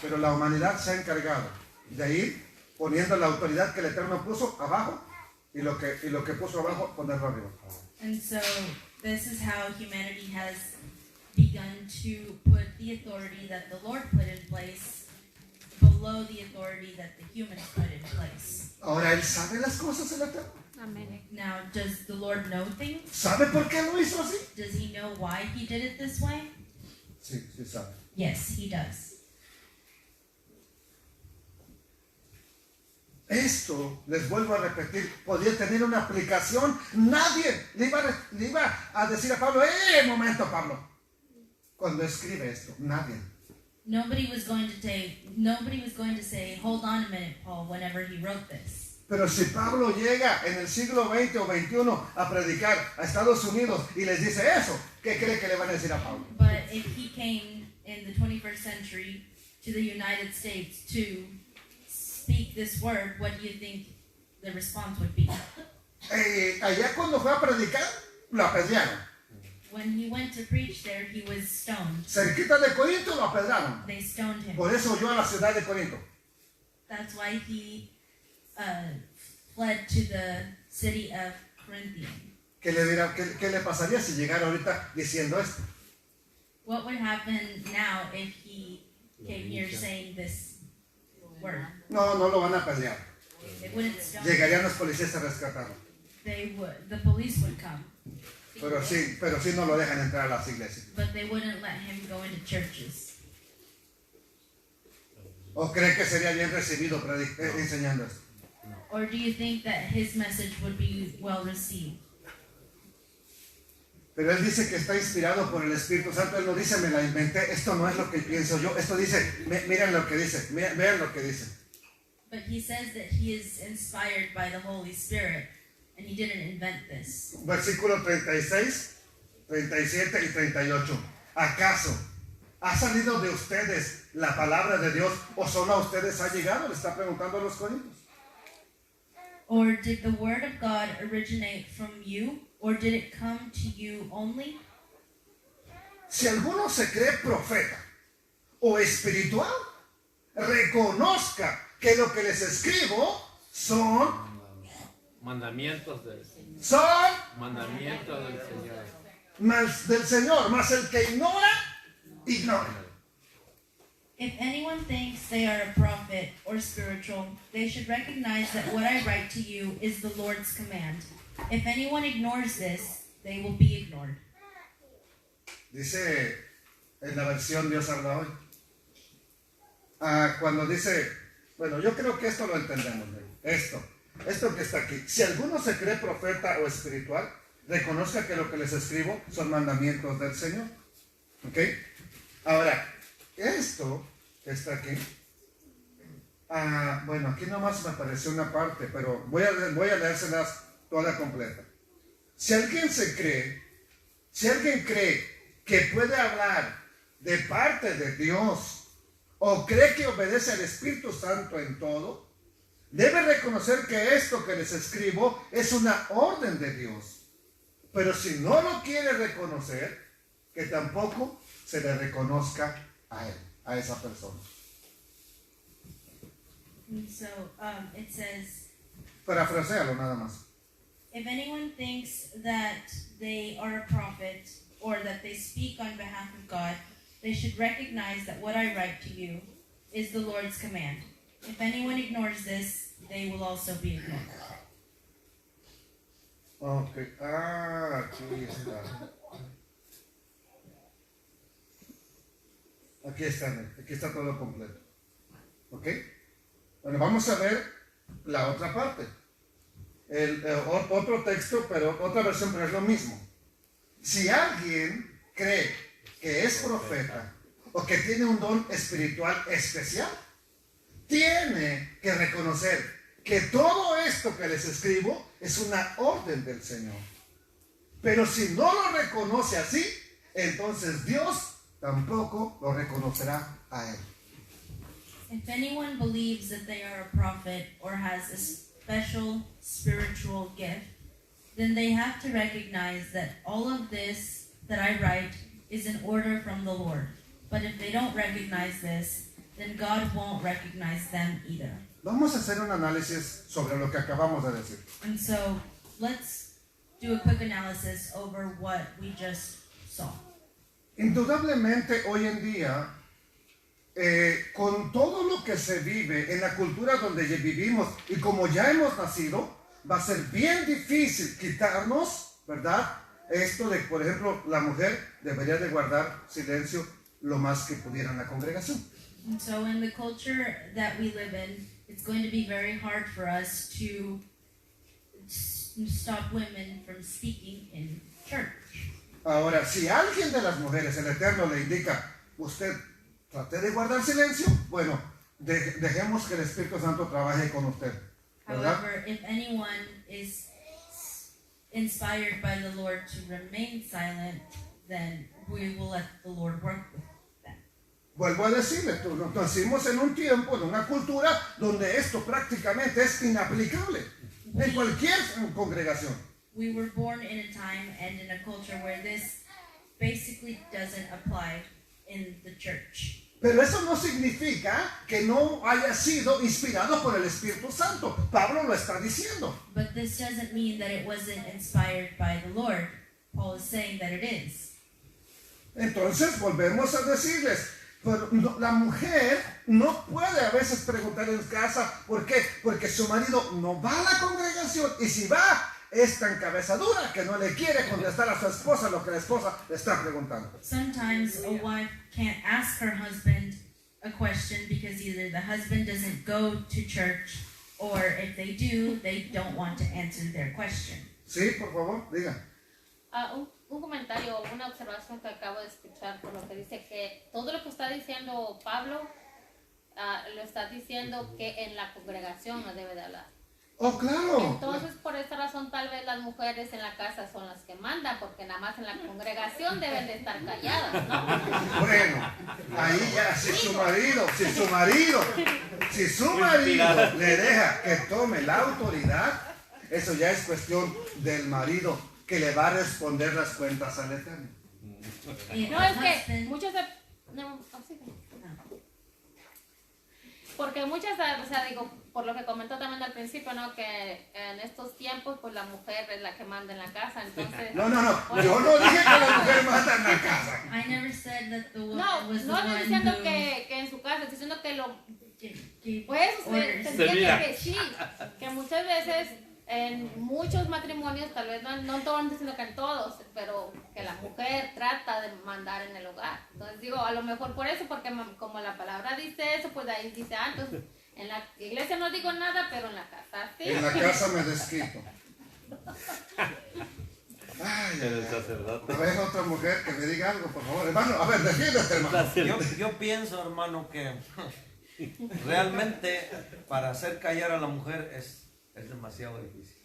Pero la humanidad se ha encargado de ir poniendo la autoridad que el Eterno puso abajo y lo que puso abajo ponerlo arriba. And so this is how humanity has begun to put the authority that the Lord put in place below the authority that the humans put in place. Ahora, ¿él sabe las cosas el Eterno? Amén. Now, does the Lord know things? ¿Sabe por qué lo hizo así? Does he know why he did it this way? Sí, sí sabe. Yes, he does. Esto, les vuelvo a repetir, podía tener una aplicación. Nadie le iba a decir a Pablo, momento, Pablo. Cuando escribe esto, nadie. Nobody was going to say, hold on a minute, Paul, whenever he wrote this. Pero si Pablo llega en el siglo XX o XXI a predicar a Estados Unidos y les dice eso, ¿qué cree que le van a decir a Pablo? But if he came in the 21st century to the United States to speak this word, what do you think the response would be? Allá cuando fue a predicar, lo apedrearon. When he went to preach there, he was stoned. Cerquita de Corinto lo apedraron. They stoned him. Por eso huyó a la ciudad de Corinto. That's why he fled to the city of Corinthian. ¿Qué le pasaría si llegara ahorita diciendo esto? What would happen now if he came here saying this word? No lo van a apedrear. They wouldn't stone him. Llegarían los policías a rescatarlo. The police would come. Pero sí no lo dejan entrar a las iglesias. But they wouldn't let him go into churches. ¿O cree que sería bien recibido enseñando esto? Or do you think that his message would be well received? Pero él dice que está inspirado por el Espíritu Santo. Él no dice, me la inventé. Esto no es lo que pienso yo. Esto dice, miren lo que dice. Vean lo que dice. But he says that he is inspired by the Holy Spirit, and he didn't invent this. Versículo 36, 37 y 38. ¿Acaso ha salido de ustedes la palabra de Dios o solo a ustedes ha llegado? Le está preguntando a los corintios. Or did the word of God originate from you, or did it come to you only? Si alguno se cree profeta o espiritual, reconozca que lo que les escribo son Mandamientos del del Señor, más el que ignora. If anyone thinks they are a prophet or spiritual, they should recognize that what I write to you is the Lord's command. If anyone ignores this, they will be ignored. Dice en la versión Dios habla hoy. Cuando dice, bueno, yo creo que esto lo entendemos. Esto que está aquí. Si alguno se cree profeta o espiritual, reconozca que lo que les escribo son mandamientos del Señor. ¿Ok? Ahora, esto que está aquí, bueno, aquí nomás me apareció una parte, pero voy a leérselas toda completa. Si alguien cree que puede hablar de parte de Dios o cree que obedece al Espíritu Santo en todo, debe reconocer que esto que les escribo es una orden de Dios. Pero si no lo quiere reconocer, que tampoco se le reconozca a él, a esa persona. And so it says, Parafrasealo nada más. if anyone thinks that they are a prophet or that they speak on behalf of God, they should recognize that what I write to you is the Lord's command. If anyone ignores this, they will also be ignored. Ok, aquí está. Aquí está todo completo. ¿Ok? Bueno, vamos a ver la otra parte. Otro texto, pero otra versión, pero es lo mismo. Si alguien cree que es profeta o que tiene un don espiritual especial, tiene que reconocer que todo esto que les escribo es una orden del Señor. Pero si no lo reconoce así, entonces Dios tampoco lo reconocerá a él. If anyone believes that they are a prophet or has a special spiritual gift, then they have to recognize that all of this that I write is an order from the Lord. But if they don't recognize this, then God won't recognize them either. Vamos a hacer un análisis sobre lo que acabamos de decir. And so let's do a quick analysis over what we just saw. Indudablemente hoy en día, con todo lo que se vive en la cultura donde ya vivimos y como ya hemos nacido, va a ser bien difícil quitarnos, ¿verdad? Esto de, por ejemplo, la mujer debería de guardar silencio lo más que pudiera en la congregación. And so in the culture that we live in, it's going to be very hard for us to stop women from speaking in church. Ahora, si alguien de las mujeres, el Eterno le indica, usted trate de guardar silencio, bueno, dejemos que el Espíritu Santo trabaje con usted, ¿verdad? However, if anyone is inspired by the Lord to remain silent, then we will let the Lord work with them. Vuelvo a decirle, nos nacimos en un tiempo, en una cultura donde esto prácticamente es inaplicable en cualquier congregación. We were born in a time and in a culture where this basically doesn't apply in the church. Pero eso no significa que no haya sido inspirado por el Espíritu Santo. Pablo lo está diciendo. But this doesn't mean that it wasn't inspired by the Lord. Paul is saying that it is. Entonces volvemos a decirles, pero la mujer no puede a veces preguntar en casa, ¿por qué? Porque su marido no va a la congregación y si va, es tan cabeza dura que no le quiere contestar a su esposa lo que la esposa le está preguntando. Sometimes a wife can't ask her husband a question because either the husband doesn't go to church or if they do, they don't want to answer their question. Sí, por favor, diga. Un comentario, una observación que acabo de escuchar por lo que dice que todo lo que está diciendo Pablo lo está diciendo que en la congregación no debe de hablar. Oh, claro. Entonces, por esta razón, tal vez las mujeres en la casa son las que mandan, porque nada más en la congregación deben de estar calladas, ¿no? Bueno, ahí ya, si su marido le deja que tome la autoridad, eso ya es cuestión del marido que le va a responder las cuentas al Eterno. No, es que muchas... Porque muchas, o sea, digo, por lo que comentó también al principio, ¿no? Que en estos tiempos, pues la mujer es la que manda en la casa, entonces... No, yo no dije que la mujer manda en la casa. I never said that the woman No, was the no estoy one diciendo who que en su casa, estoy diciendo que lo... gave Pues orders. se entiende que sí, que muchas veces en muchos matrimonios, tal vez no todos, diciendo que en todos, pero que la mujer trata de mandar en el hogar. Entonces digo, a lo mejor por eso, porque como la palabra dice eso, pues ahí dice, entonces en la iglesia no digo nada, pero en la casa sí. En la casa me desquito. El sacerdote. A ver, otra mujer que me diga algo, por favor. Hermano, a ver, defiéndete, hermano. Yo pienso, hermano, que realmente para hacer callar a la mujer es demasiado difícil.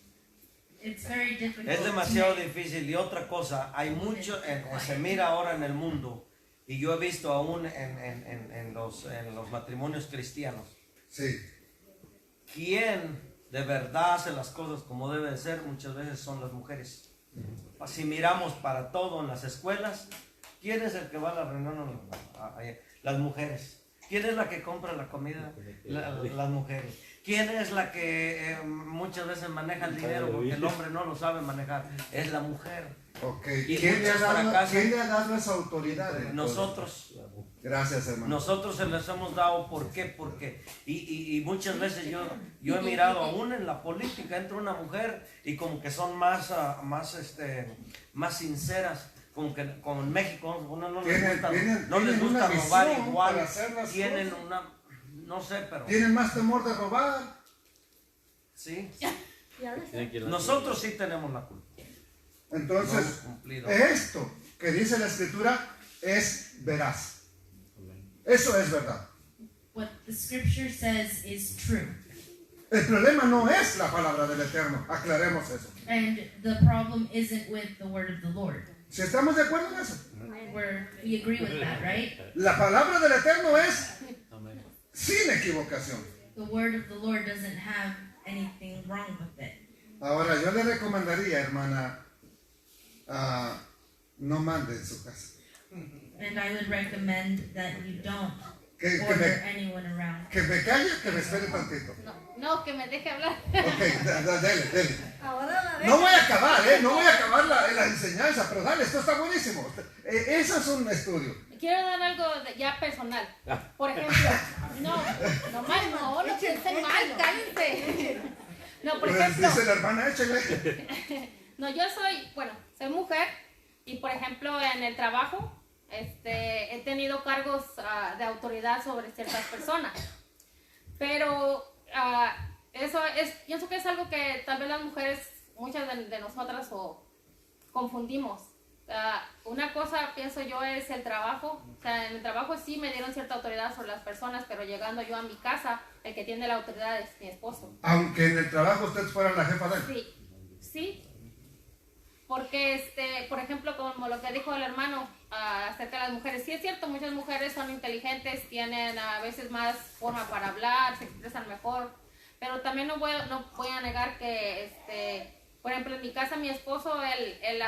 It's very difficult. Es to demasiado make- difícil. Y otra cosa, hay mucho, se mira ahora en el mundo, y yo he visto aún en los matrimonios cristianos, Sí. quien de verdad hace las cosas como debe de ser, muchas veces son las mujeres. Si miramos para todo en las escuelas, ¿quién es el que va a la reunión? Las mujeres. ¿Quién es la que compra la comida? Las mujeres. ¿Quién es la que muchas veces maneja el dinero porque el hombre no lo sabe manejar? Es la mujer. Ok. Y ¿Quién le ha muchos dado, fracasan. ¿quién le ha dado esa autoridad? Nosotros. Gracias, hermano. Nosotros se les hemos dado, ¿por qué? Porque, y muchas veces yo he mirado aún en la política, entra una mujer y como que son más sinceras, como en México, uno no les gusta, Tienen robar una visión igual, para hacer las tienen cosas. no sé, pero ¿Tienen más temor de robar? sí, Y a veces Tiene que ir a la- nosotros sí tenemos la culpa. Entonces, No cumplido. esto que dice la Escritura es veraz. Eso es verdad. What the scripture says is true. El problema no es la palabra del Eterno, aclaremos eso. And the problem isn't with the word of the Lord. Si estamos de acuerdo en eso, We agree with that, right? la palabra del Eterno es Amén. sin equivocación. The word of the Lord doesn't have anything wrong with it. Ahora, yo le recomendaría, hermana, no mande en su casa. And I would recommend that you don't Que order anyone around. me calle, que me espere tantito. No, que me deje hablar. Ok, dele. Ahora la No voy a acabar, no voy a acabar la enseñanza, pero dale, esto está buenísimo. Eso es un estudio. Quiero dar algo ya personal. Por ejemplo, no piensen mal, cállense. No, por Pues ejemplo, dice la hermana, échale. no, yo soy mujer y por ejemplo en el trabajo he tenido cargos de autoridad sobre ciertas personas. Pero pienso que es algo que tal vez las mujeres, muchas de nosotras confundimos. Una cosa, pienso yo, es el trabajo. O sea, en el trabajo sí me dieron cierta autoridad sobre las personas, pero llegando yo a mi casa, el que tiene la autoridad es mi esposo. Aunque en el trabajo usted fuera la jefa de él. Sí. Porque, por ejemplo, como lo que dijo el hermano acerca de las mujeres, sí es cierto, muchas mujeres son inteligentes, tienen a veces más forma para hablar, se expresan mejor, pero también no voy a negar que, por ejemplo, en mi casa mi esposo, él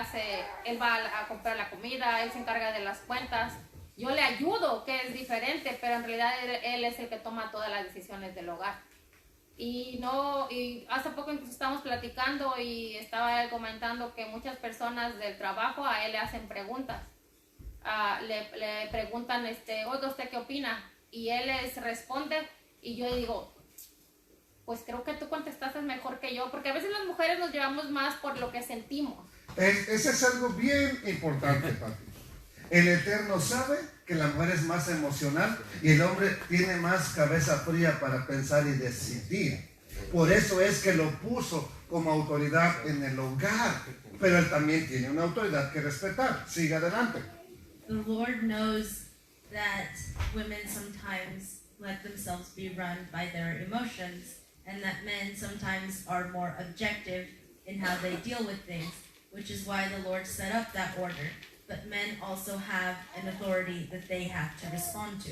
va a comprar la comida, él se encarga de las cuentas, yo le ayudo, que es diferente, pero en realidad él es el que toma todas las decisiones del hogar. Y hace poco incluso estábamos platicando y estaba él comentando que muchas personas del trabajo a él le hacen preguntas. Le preguntan, oiga, ¿usted qué opina? Y él les responde y yo digo, pues creo que tú contestaste mejor que yo, porque a veces las mujeres nos llevamos más por lo que sentimos. Ese es algo bien importante, papi. El Eterno sabe que la mujer es más emocional y el hombre tiene más cabeza fría para pensar y decidir. Por eso es que lo puso como autoridad en el hogar. Pero él también tiene una autoridad que respetar. Sigue adelante. The Lord knows that women sometimes let themselves be run by their emotions, and that men sometimes are more objective in how they deal with things, which is why the Lord set up that order. But men also have an authority that they have to respond to.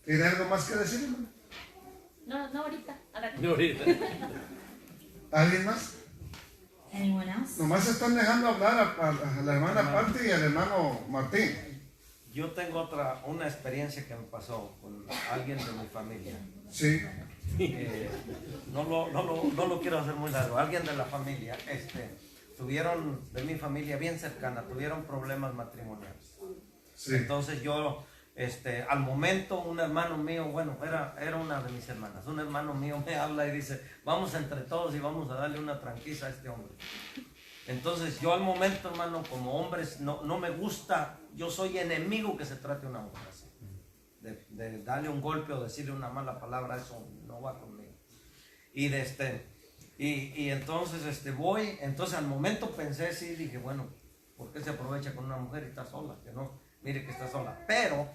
¿Tiene algo más que decir, hermano? No ahorita. No, ahorita. ¿Alguien más? Anyone else? Nomás están dejando hablar a la hermana Patti y al hermano Martín. Yo tengo una experiencia que me pasó con alguien de mi familia. Sí. No lo quiero hacer muy largo. Alguien de la familia, tuvieron, de mi familia bien cercana, tuvieron problemas matrimoniales. Sí. Entonces yo, al momento, un hermano mío, bueno, era una de mis hermanas, un hermano mío me habla y dice, vamos entre todos y vamos a darle una tranquiza a este hombre. Entonces yo al momento, hermano, como hombres, no me gusta, yo soy enemigo que se trate una mujer así. De darle un golpe o decirle una mala palabra, eso no va conmigo. Y entonces voy, entonces al momento pensé, sí, dije, bueno, ¿por qué se aprovecha con una mujer y está sola? Que no, mire que está sola. Pero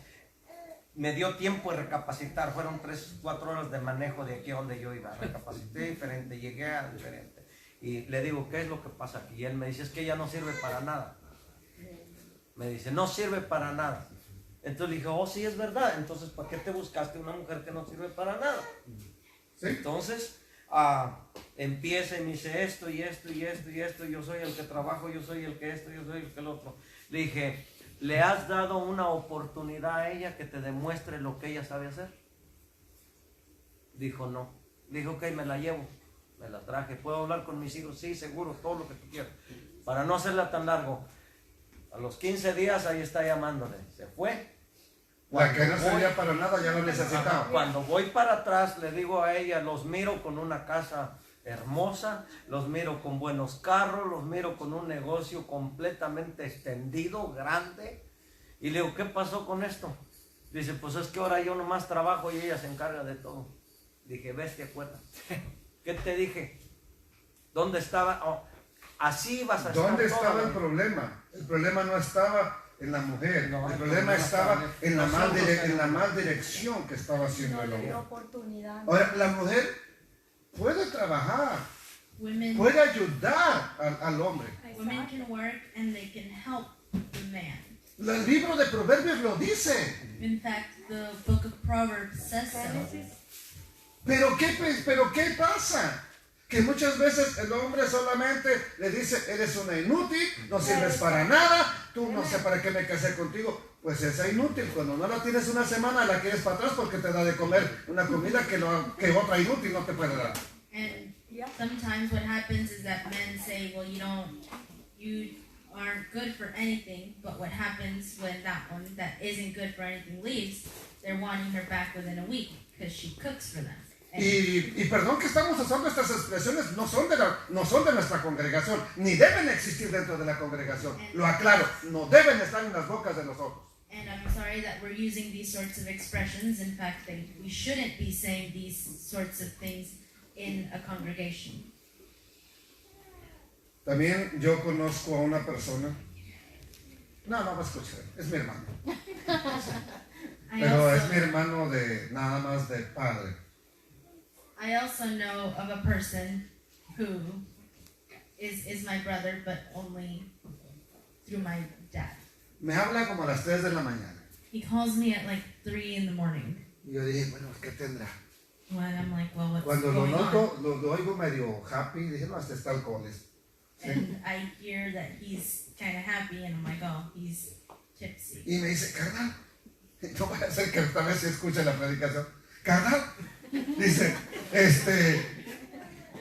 me dio tiempo de recapacitar, fueron 3 o 4 horas de manejo de aquí a donde yo iba. Recapacité diferente, llegué a diferente. Y le digo, ¿qué es lo que pasa aquí? Y él me dice, es que ella no sirve para nada. Me dice, no sirve para nada. Entonces le dije, oh, sí, es verdad. Entonces, ¿para qué te buscaste una mujer que no sirve para nada? Sí. Entonces, empieza y me dice esto y esto y esto y esto. Yo soy el que trabajo, yo soy el que esto, yo soy el que el otro. Le dije, ¿le has dado una oportunidad a ella que te demuestre lo que ella sabe hacer? Dijo, no. Dijo, ok, me la llevo. Me la traje. ¿Puedo hablar con mis hijos? Sí, seguro, todo lo que tú quieras. Para no hacerla tan largo. A los 15 días ahí está llamándole. Se fue. La que no servía para nada ya lo necesitaba. Cuando voy para atrás le digo a ella, los miro con una casa hermosa, los miro con buenos carros, los miro con un negocio completamente extendido, grande. Y le digo, ¿qué pasó con esto? Dice, pues es que ahora yo nomás trabajo y ella se encarga de todo. Dije, bestia cueta. ¿Qué te dije? ¿Dónde estaba? Oh, Así vas a estar. ¿Dónde toda estaba la el vida. problema? El problema no estaba en la mujer, No, el el problema problema estaba estaba en la, nosotros en la mal dirección que estaba haciendo No el le dio hombre. oportunidad. Ahora, la mujer puede trabajar, Women puede ayudar al hombre. women can work and they can help the man. El libro de Proverbios lo dice. In fact, the book of Proverbs says so. Génesis, Pero ¿qué pasa? Que muchas veces el hombre solamente le dice, eres una inútil, no sirves para nada, tú no sé para qué me casé contigo. Pues esa inútil, cuando no la tienes una semana, la quieres para atrás porque te da de comer una comida que otra inútil no te puede dar. And yeah. sometimes what happens is that men say, well, you aren't good for anything, but what happens when that one that isn't good for anything leaves, they're wanting her back within a week because she cooks for them. And Y perdón que estamos usando estas expresiones, no son de nuestra congregación, ni deben existir dentro de la congregación. Lo aclaro, no deben estar en las bocas de nosotros. And I'm sorry that we're using these sorts of expressions. In fact, we shouldn't be saying these sorts of things in a congregation. También yo conozco a una persona, no va a escuchar, es mi hermano, I pero es also, mi hermano de nada más de padre. I also know of a person who is my brother, but only through my dad. Me habla como a las 3 de la mañana. He calls me at like 3 in the morning. Y yo dije, bueno, ¿qué tendrá? When I'm like, well, what's Cuando lo going on? noto, lo oigo medio happy, dije, no, este está alcoholes. And I hear that he's kind of happy, and I'm like, oh, he's tipsy. Y me dice, carnal, no vaya a ser que esta vez se escuche la predicación. Carnal, dice,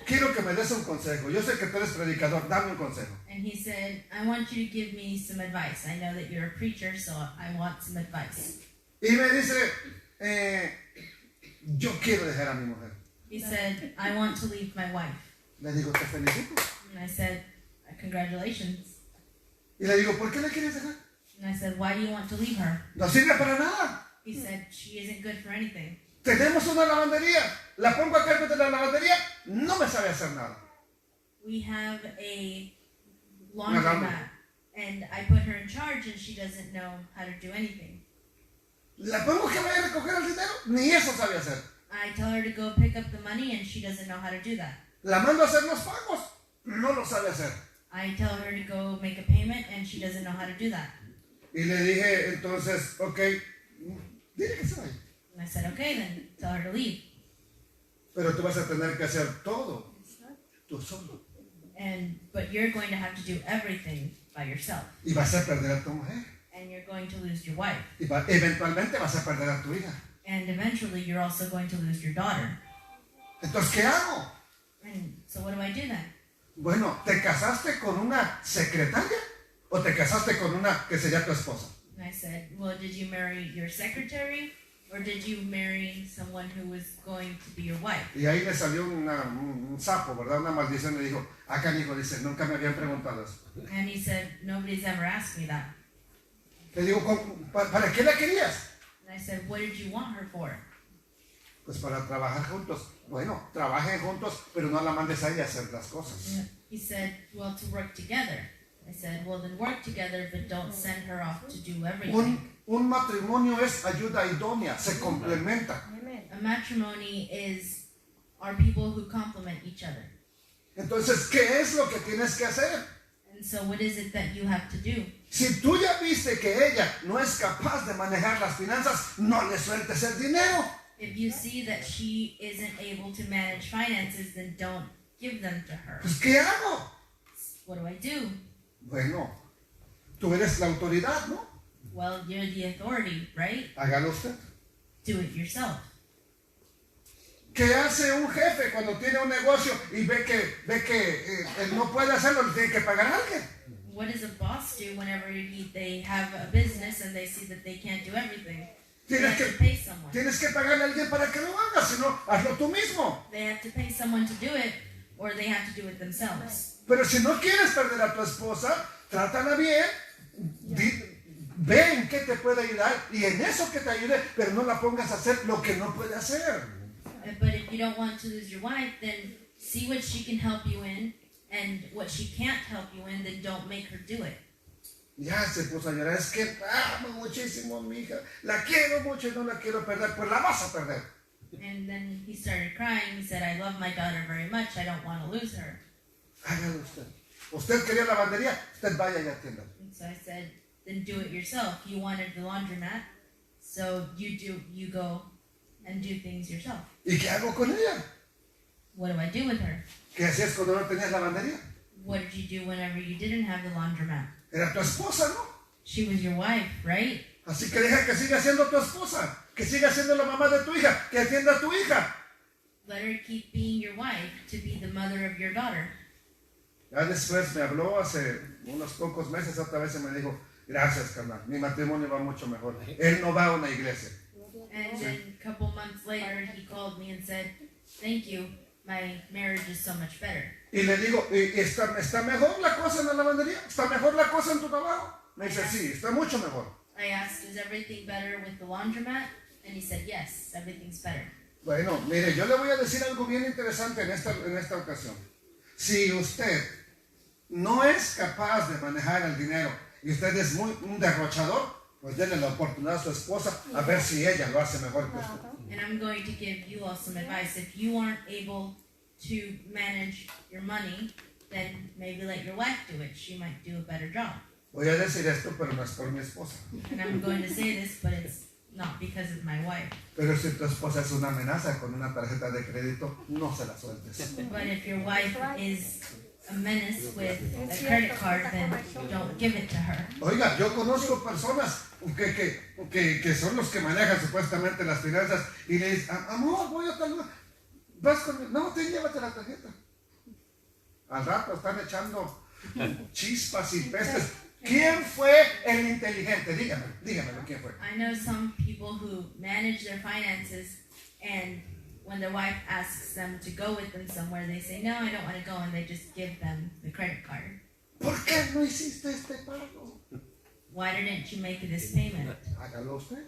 quiero que me des un consejo. Yo sé que tú eres predicador, dame un consejo. And he said, I want you to give me some advice. I know that you're a preacher, so I want some advice. Y me dice, yo quiero dejar a mi mujer. He said, I want to leave my wife. Le digo, te felicito. And I said, congratulations. Y le digo, ¿por qué la quieres dejar? And I said, why do you want to leave her? No sirve para nada. He said, she isn't good for anything. Tenemos una lavandería. La pongo a cargo de la lavandería. No me sabe hacer nada. We have a Una laundromat, and I put her in charge, and she doesn't know how to do anything. La pongo que vaya a recoger el dinero. Ni eso sabe hacer. I tell her to go pick up the money, and she doesn't know how to do that. La mando a hacer los pagos. No lo sabe hacer. I tell her to go make a payment, and she doesn't know how to do that. Y le dije, entonces, ok, dile que se vaya. And I said, okay, then tell her to leave. Pero tú vas a tener que hacer todo tú solo. But you're going to have to do everything by yourself, Y vas a perder a tu mujer. and you're going to lose your wife, Y eventualmente vas a perder a tu hija. and eventually you're also going to lose your daughter. Entonces, ¿qué hago? And so what do I do then? Bueno, ¿te casaste con una secretaria o te casaste con una que sería tu esposa? And I said, well, did you marry your secretary, or did you marry someone who was going to be your wife? Y ahí le salió un sapo, ¿verdad? Una maldición. Le dijo, canijo, dice, nunca me habían preguntado eso. And he said, nobody's ever asked me that. Le digo, ¿para qué la querías? And I said, what did you want her for? Pues para trabajar juntos. Bueno, trabajen juntos, pero no la mandes a ella a hacer las cosas. And he said, well, to work together. I said, well, then work together, but don't send her off to do everything. Un matrimonio es ayuda idónea, se complementa. Amen. A matrimony are people who complement each other. Entonces, ¿qué es lo que tienes que hacer? And so what is it that you have to do? Si tú ya viste que ella no es capaz de manejar las finanzas, no le sueltes el dinero. If you see that she isn't able to manage finances, then don't give them to her. Pues, ¿qué hago? What do I do? Bueno, tú eres la autoridad, ¿no? Well, you're the authority, right? Hágalo usted. Do it yourself. ¿Qué hace un jefe cuando tiene un negocio y ve que él no puede hacerlo, le tiene que pagar a alguien? What does a boss do whenever they have a business and they see that they can't do everything? They Tienes have to que, pay someone. tienes que pagarle a alguien para que lo haga, si no, hazlo tú mismo. They have to pay someone to do it, or they have to do it themselves. Pero si no quieres perder a tu esposa, trátala bien, ve en qué te puede ayudar y en eso que te ayude, pero no la pongas a hacer lo que no puede hacer. But if you don't want to lose your wife, then see what she can help you in and what she can't help you in, then don't make her do it. Ya se puso a llorar. Es que amo muchísimo a mi hija. La quiero mucho y no la quiero perder. Pues la vas a perder. And then he started crying. He said, I love my daughter very much. I don't want to lose her. Hágalo usted. Usted quería lavandería, usted vaya y atiéndala. And so I said, then do it yourself. You wanted the laundromat, so you go and do things yourself. ¿Y qué hago con ella? What do I do with her? ¿Qué hacías cuando no tenías lavandería? What did you do whenever you didn't have the laundromat? Era tu esposa, ¿no? She was your wife, right? Así que deja que siga siendo tu esposa, que siga siendo la mamá de tu hija, que atienda a tu hija. Let her keep being your wife to be the mother of your daughter. Ya después me habló hace unos pocos meses otra vez y me dijo, gracias, carnal, mi matrimonio va mucho mejor. Él no va a una iglesia. And then a couple months later, he called me and said, thank you, my marriage is so much better. Y le digo, ¿y está mejor la cosa en la lavandería? ¿Está mejor la cosa en tu trabajo? Me dice, sí, está mucho mejor. I asked, is everything better with the laundromat? And he said, yes, everything's better. Bueno, mire, yo le voy a decir algo bien interesante en esta ocasión. Si usted no es capaz de manejar el dinero y usted es un derrochador, pues denle la oportunidad a su esposa a ver si ella lo hace mejor que usted. And I'm going to give you all some advice. If you aren't able to manage your money, then maybe let your wife do it. She might do a better job. Voy a decir esto, pero no es por mi esposa. And I'm going to say this, but it's not because of my wife. Pero si tu esposa es una amenaza con una tarjeta de crédito, no se la sueltes. But if your wife is a menace with a credit card, then don't give it to her. Oiga, yo conozco personas que son los que manejan supuestamente las finanzas y le dicen, amor, voy a tal lugar. Vas conmigo. No, llévate la tarjeta. Al rato están echando chispas y pestes. ¿Quién fue el inteligente? Dígamelo, ¿quién fue? I know some people who manage their finances, and when their wife asks them to go with them somewhere, they say, no, I don't want to go, and they just give them the credit card. ¿Por qué no hiciste este pago? Why didn't you make this payment? Hágalo usted.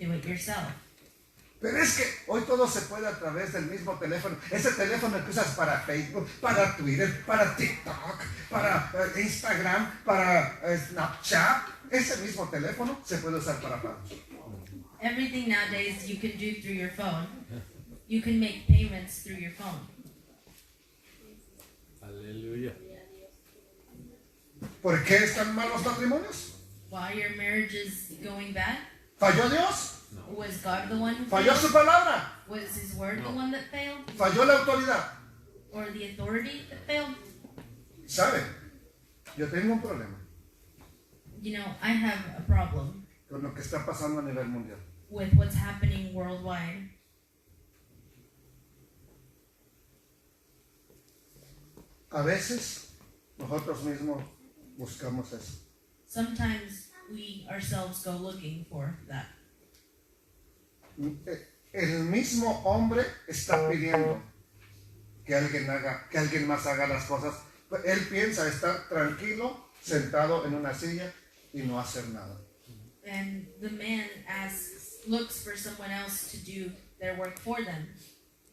Do it yourself. Pero es que hoy todo se puede a través del mismo teléfono. Ese teléfono que usas para Facebook, para Twitter, para TikTok, para Instagram, para Snapchat. Ese mismo teléfono se puede usar para pagos. Everything nowadays you can do through your phone. You can make payments through your phone. Aleluya. ¿Por qué están mal los matrimonios? Why your marriage is going bad? ¿Falló Dios? Was God the one who ¿Falló failed? su palabra? Was His word the one that failed? ¿Falló la autoridad? Or the authority that failed? ¿Sabe? Yo tengo un problema You know, I have a problem con lo que está pasando a nivel mundial. with what's happening worldwide. A veces nosotros mismos buscamos eso. Sometimes we ourselves go looking for that. El mismo hombre está pidiendo que alguien más haga las cosas. Él piensa estar tranquilo, sentado en una silla y no hacer nada. And the man looks for someone else to do their work for them.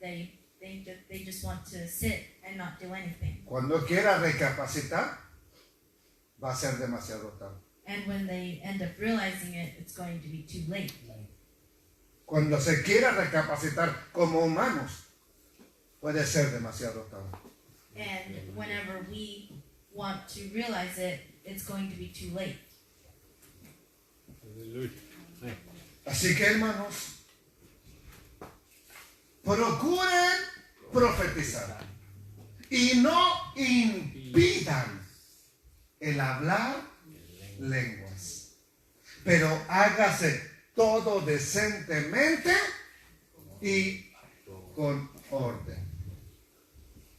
They think that they just want to sit and not do anything. Cuando quiera recapacitar, va a ser demasiado tarde. And when they end up realizing it, it's going to be too late. Cuando se quiera recapacitar como humanos, puede ser demasiado tarde. And whenever we want to realize it, it's going to be too late. Aleluya. Así que, hermanos, procuren profetizar y no impidan el hablar lenguas, pero hágase todo decentemente y con orden.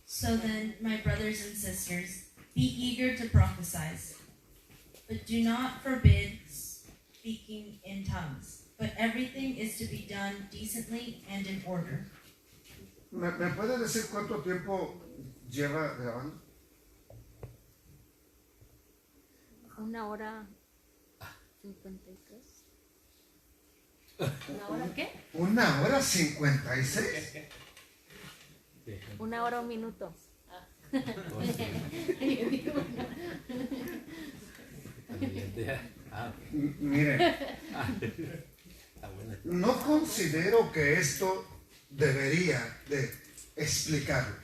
So then, my brothers and sisters, be eager to prophesy, but do not forbid speaking in tongues. But everything is to be done decently and in order. ¿Me puede decir cuánto tiempo lleva grabando? 1:53. ¿Una hora qué? 1:56. 1 hora 1 minuto. Yo digo, bueno. Mire, Está buena. no considero que esto debería de explicarlo.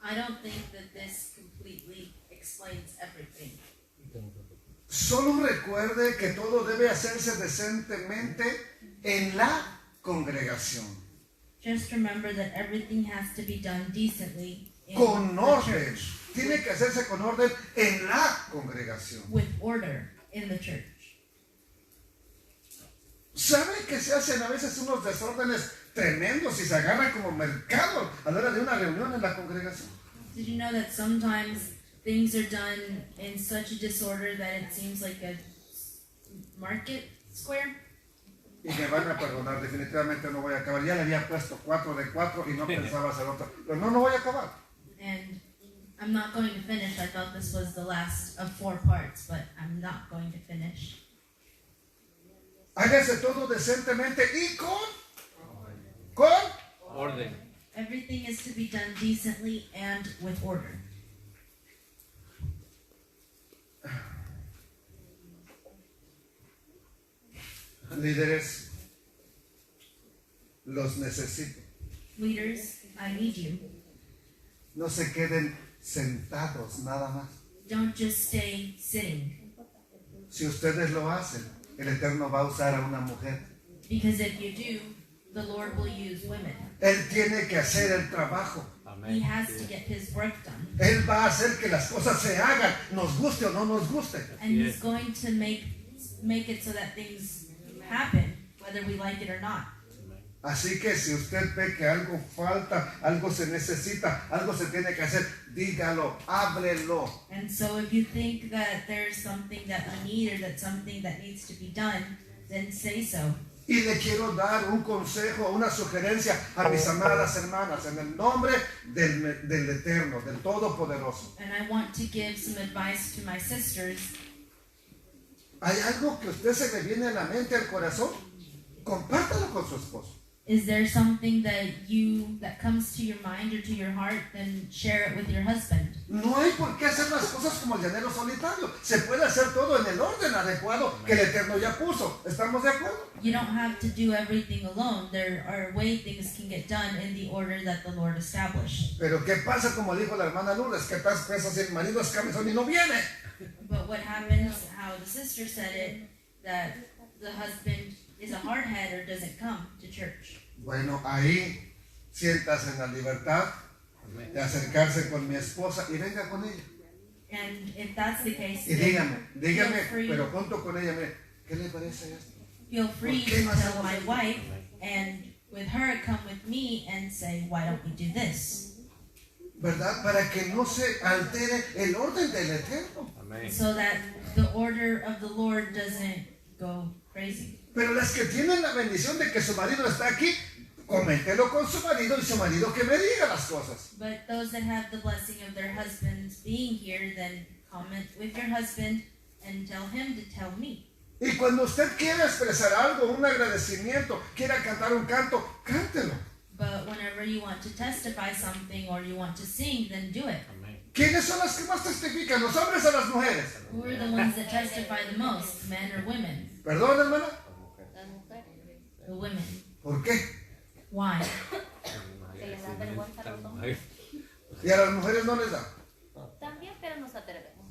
I don't think that this completely explains everything. Solo recuerde que todo debe hacerse decentemente en la congregación, Just remember that everything has to be done decently in con the orden. church, Tiene que hacerse con orden en la congregación. with order in the church. ¿Sabe que se hacen a veces unos desórdenes tremendos y se agarran como mercado a la hora de una reunión en la congregación? Did you know that sometimes things are done in such a disorder that it seems like a market square? Y me van a perdonar, definitivamente no voy a acabar. Ya le había puesto 4 de 4 y no pensaba hacer otra. Pero no voy a acabar. And I'm not going to finish. I thought this was the last of 4 parts, but I'm not going to finish. Hágase todo decentemente y con Orden. Everything is to be done decently and with order. líderes. Los necesito. Leaders, I need you. No se queden sentados nada más. Don't just stay sitting. Si ustedes lo hacen, el Eterno va a usar a una mujer. Because if you do, the Lord will use women. Él tiene que hacer el trabajo. He has to get his work done. Él va a hacer que las cosas se hagan, nos guste o no nos guste. And he's going to make it so that things happen, whether we like it or not. Así que si usted ve que algo falta, algo se necesita, algo se tiene que hacer, dígalo, háblelo. And so if you think that there's something that you need or that something that needs to be done, then say so. Y le quiero dar un consejo, una sugerencia a mis amadas hermanas en el nombre del Eterno, del Todopoderoso. And I want to give some advice to my sisters. ¿Hay algo que a usted se le viene a la mente, al corazón? Compártalo con su esposo. Is there something that comes to your mind or to your heart? Then share it with your husband. No hay por qué hacer las cosas como el llanero solitario. Se puede hacer todo en el orden adecuado que el Eterno ya puso. ¿Estamos de acuerdo? You don't have to do everything alone. There are ways things can get done in the order that the Lord established. Pero ¿qué pasa, como dijo la hermana Lourdes? ¿Qué pasa si el marido es cabezón y no viene? But what happens, how the sister said it, that the husband is a hardhead or doesn't come to church. Bueno, ahí siéntase en la libertad de acercarse con mi esposa y venga con ella. And if that's the case, Y then dígame, feel free, pero junto con ella, mire, ¿qué le parece esto? feel free ¿Por qué to no tell hacemos my esto? wife, and with her come with me and say, why don't we do this? ¿Verdad? Para que no se altere el orden del Eterno. Amén. So that the order of the Lord doesn't go crazy. Pero las que tienen la bendición de que su marido está aquí, coméntelo con su marido y su marido que me diga las cosas. But those that have the blessing of their husbands being here, then comment with your husband and tell him to tell me. Y cuando usted quiera expresar algo, un agradecimiento, quiera cantar un canto, cántelo. But whenever you want to testify something or you want to sing, then do it. Amén. ¿Quiénes son las que más testifican, los hombres o las mujeres? Who are the ones that testify the most, men or women? ¿Perdón, hermana? Las mujeres. The women. ¿Por qué? Why? Que les da vergüenza a los hombres. Y a las mujeres no les da. También, pero nos atrevemos.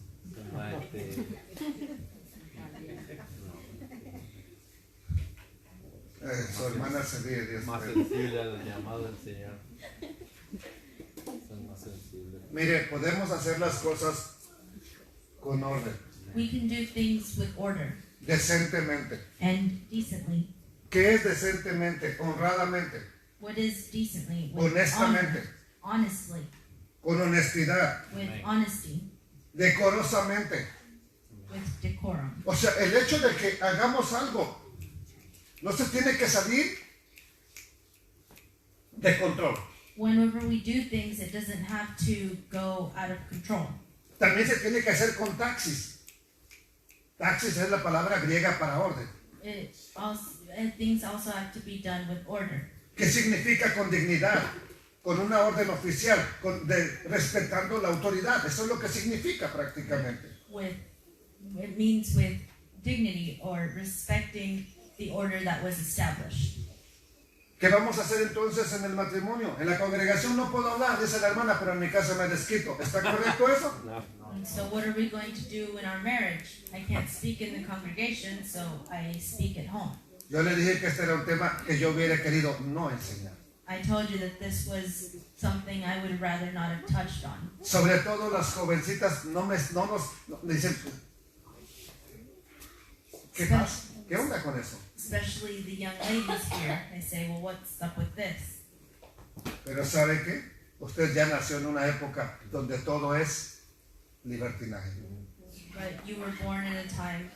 Su hermana se ríe, Dios Más mío. sensible al llamado del Señor. Son más sensibles. Mire, podemos hacer las cosas con orden, We can do things with order decentemente. and decently. ¿Qué es decentemente? Honradamente, What is decently? With honestamente, honor, honestly, con honestidad, with Amen. honesty, decorosamente. with decorum. O sea, el hecho de que hagamos algo no se tiene que salir de control. Whenever we do things, it doesn't have to go out of control. También se tiene que hacer con taxis. Taxis es la palabra griega para orden. Things also have to be done with order. ¿Qué significa con dignidad? con una orden oficial, respetando la autoridad. Eso es lo que significa prácticamente. It means with dignity or respecting the order that was established. ¿Qué vamos a hacer entonces en el matrimonio? En la congregación no puedo hablar, dice la hermana, pero en mi casa me desquito. ¿Está correcto eso? And so what are we going to do in our marriage? I can't speak in the congregation, so I speak at home. Yo le dije que este era un tema que yo hubiera querido no enseñar. I told you that this was something I would rather not have touched on. Sobre todo las jovencitas no me dicen, ¿qué pasa? ¿Qué onda con eso? Especially the young ladies here. They say, well, what's up with this? Pero ¿sabe qué? Usted ya nació en una época donde todo es libertinaje. But you were born in a time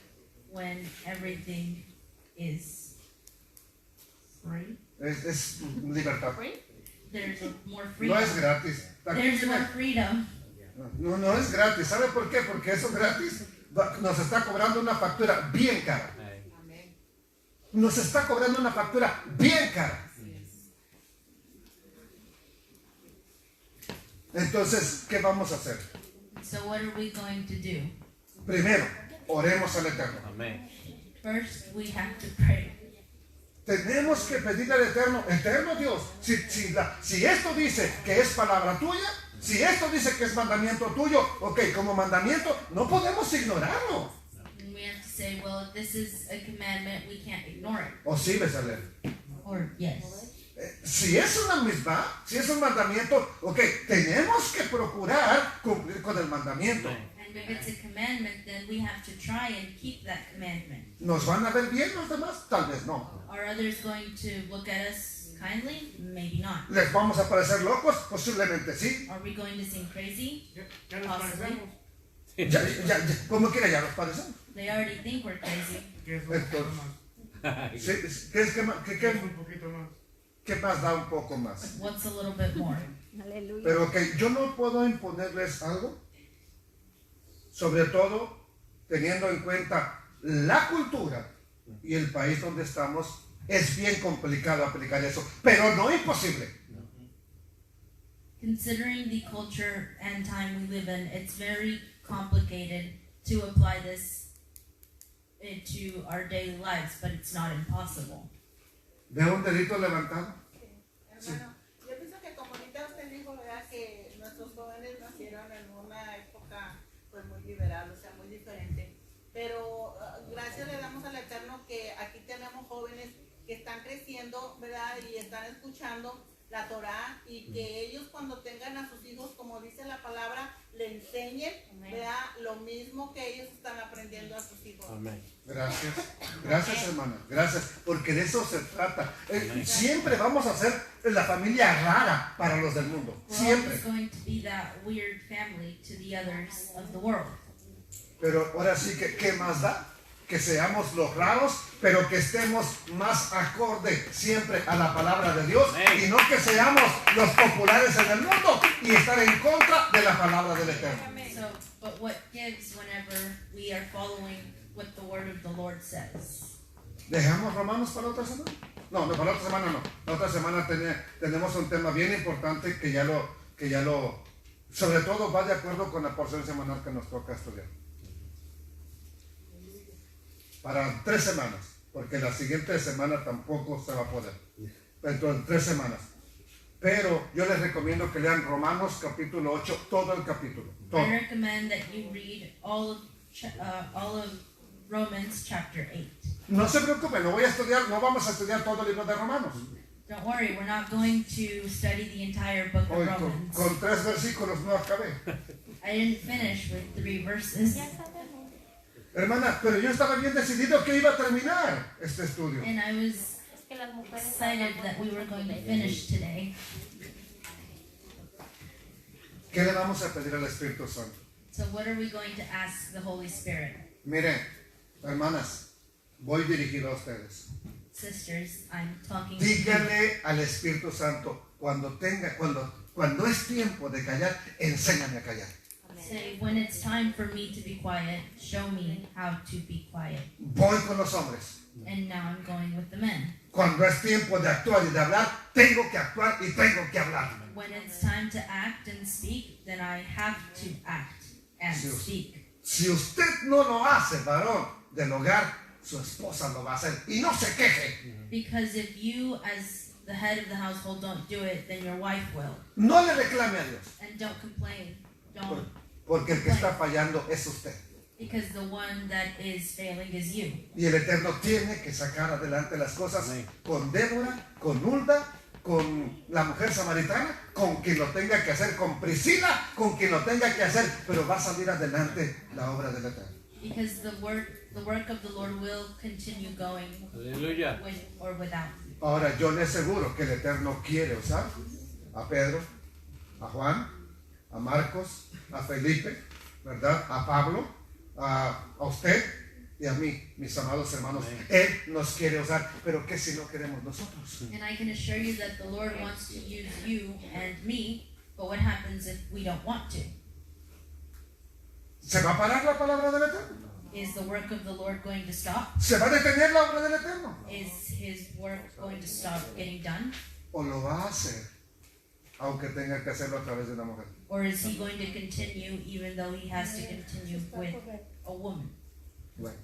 when everything is free. Es libertad. There's more No freedom. es gratis. There's more freedom. No es gratis. ¿Sabe por qué? Porque eso gratis nos está cobrando una factura bien cara. Nos está cobrando una factura bien cara. Entonces, ¿qué vamos a hacer? So what are we going to do? Primero, oremos al Eterno. Amén. First, we have to pray. Tenemos que pedirle al Eterno, Eterno Dios, si esto dice que es palabra tuya, si esto dice que es mandamiento tuyo, ok, como mandamiento, no podemos ignorarlo. And we have to say, well, if this is a commandment, we can't ignore it. O sí, Besalel. Or yes. Si es una misma, si es un mandamiento, ok, tenemos que procurar cumplir con el mandamiento. And if it's a commandment, then we have to try and keep that commandment. ¿Nos van a ver bien los demás? Tal vez no. Are others going to look at us kindly? Maybe not. ¿Les vamos a parecer locos? Posiblemente sí. Are we going to seem crazy? Ya nos Possibly. parecemos. Ya, como quiera, ya nos parecen. They already think we're crazy. Que es un poquito más. Sí, ¿qué Que es un poquito más. qué más da un poco más? What's a little bit more? Aleluya. Pero ok, yo no puedo imponerles algo, sobre todo teniendo en cuenta la cultura y el país donde estamos. Es bien complicado aplicar eso, pero no imposible. Considering the culture and time we live in, it's very complicated to apply this into our daily lives, but it's not impossible. Veo un dedito levantado. Hermano, yo pienso que como ahorita usted dijo, ¿verdad? Que nuestros jóvenes nacieron en una época pues muy liberal, o sea, muy diferente. Pero gracias le damos al Eterno que aquí tenemos jóvenes que están creciendo, ¿verdad? Y están escuchando la Torá y que ellos cuando tengan a sus hijos, como dice la palabra, le enseñen, ¿verdad? Lo mismo que ellos están aprendiendo a sus hijos. Amén. Gracias, gracias hermana, gracias, porque de eso se trata. Siempre vamos a ser la familia rara para los del mundo, We're siempre. always going to be that weird family to the others of the world. Pero ahora sí que, ¿qué más da? Que seamos los raros, pero que estemos más acorde siempre a la palabra de Dios. Amén. Y no que seamos los populares en el mundo y estar en contra de la palabra del Eterno. So, but what gives whenever we are following what the word of the Lord says? ¿Dejamos Romanos para otra semana? No, para otra semana no. La otra semana tenemos un tema bien importante que ya lo, sobre todo va de acuerdo con la porción semanal que nos toca estudiar. Para 3 semanas, porque la siguiente semana tampoco se va a poder. Dentro de 3 semanas. Pero yo les recomiendo que lean Romanos capítulo 8, todo el capítulo. Todo. I recommend that you read all of Romans chapter 8. No se preocupen, no vamos a estudiar todo el libro de Romanos. Don't worry, we're not going to study the entire book of Hoy Romans. con 3 versículos no acabé. I didn't finish with 3 verses. Hermana, pero yo estaba bien decidido que iba a terminar este estudio. And I was Es que las mujeres excited that we were going to finish today. ¿Qué le vamos a pedir al Espíritu Santo? So what are we going to ask the Holy Spirit? Miren, hermanas, voy dirigido a ustedes. Sisters, I'm talking to you. Díganle al Espíritu Santo, cuando es tiempo de callar, enséñame a callar. Say, when it's time for me to be quiet, show me how to be quiet. Voy con los hombres. And now I'm going with the men. Cuando es tiempo de actuar y de hablar, tengo que actuar y tengo que hablar. When it's time to act and speak, then I have to act and Sí, speak. Si usted no lo hace, varón del hogar, su esposa lo va a hacer. Y no se queje. Because if you, as the head of the household, don't do it, then your wife will. No le reclame a Dios. And don't complain. Don't, Porque el que está fallando es usted. because the one that is failing is you. Y el Eterno tiene que sacar adelante las cosas Amén. con Débora, con Hulda, con la mujer samaritana, con quien lo tenga que hacer, con Priscila, con quien lo tenga que hacer, pero va a salir adelante la obra del Eterno. Because the work of the Lord will continue going Aleluya. with or without. Ahora yo le aseguro que el Eterno quiere usar a Pedro, a Juan, a Marcos, a Felipe, ¿verdad? A Pablo, a usted y a mí, mis amados hermanos. Él nos quiere usar, pero ¿qué si no queremos nosotros? And I can assure you that the Lord wants to use you and me, but what happens if we don't want to? ¿Se va a parar la palabra del Eterno? Is the work of the Lord going to stop? ¿Se va a detener la obra del Eterno? Is his work going to stop getting done? ¿O lo va a hacer, aunque tenga que hacerlo a través de una mujer? Or is he going to continue even though he has to continue with a woman? Bueno,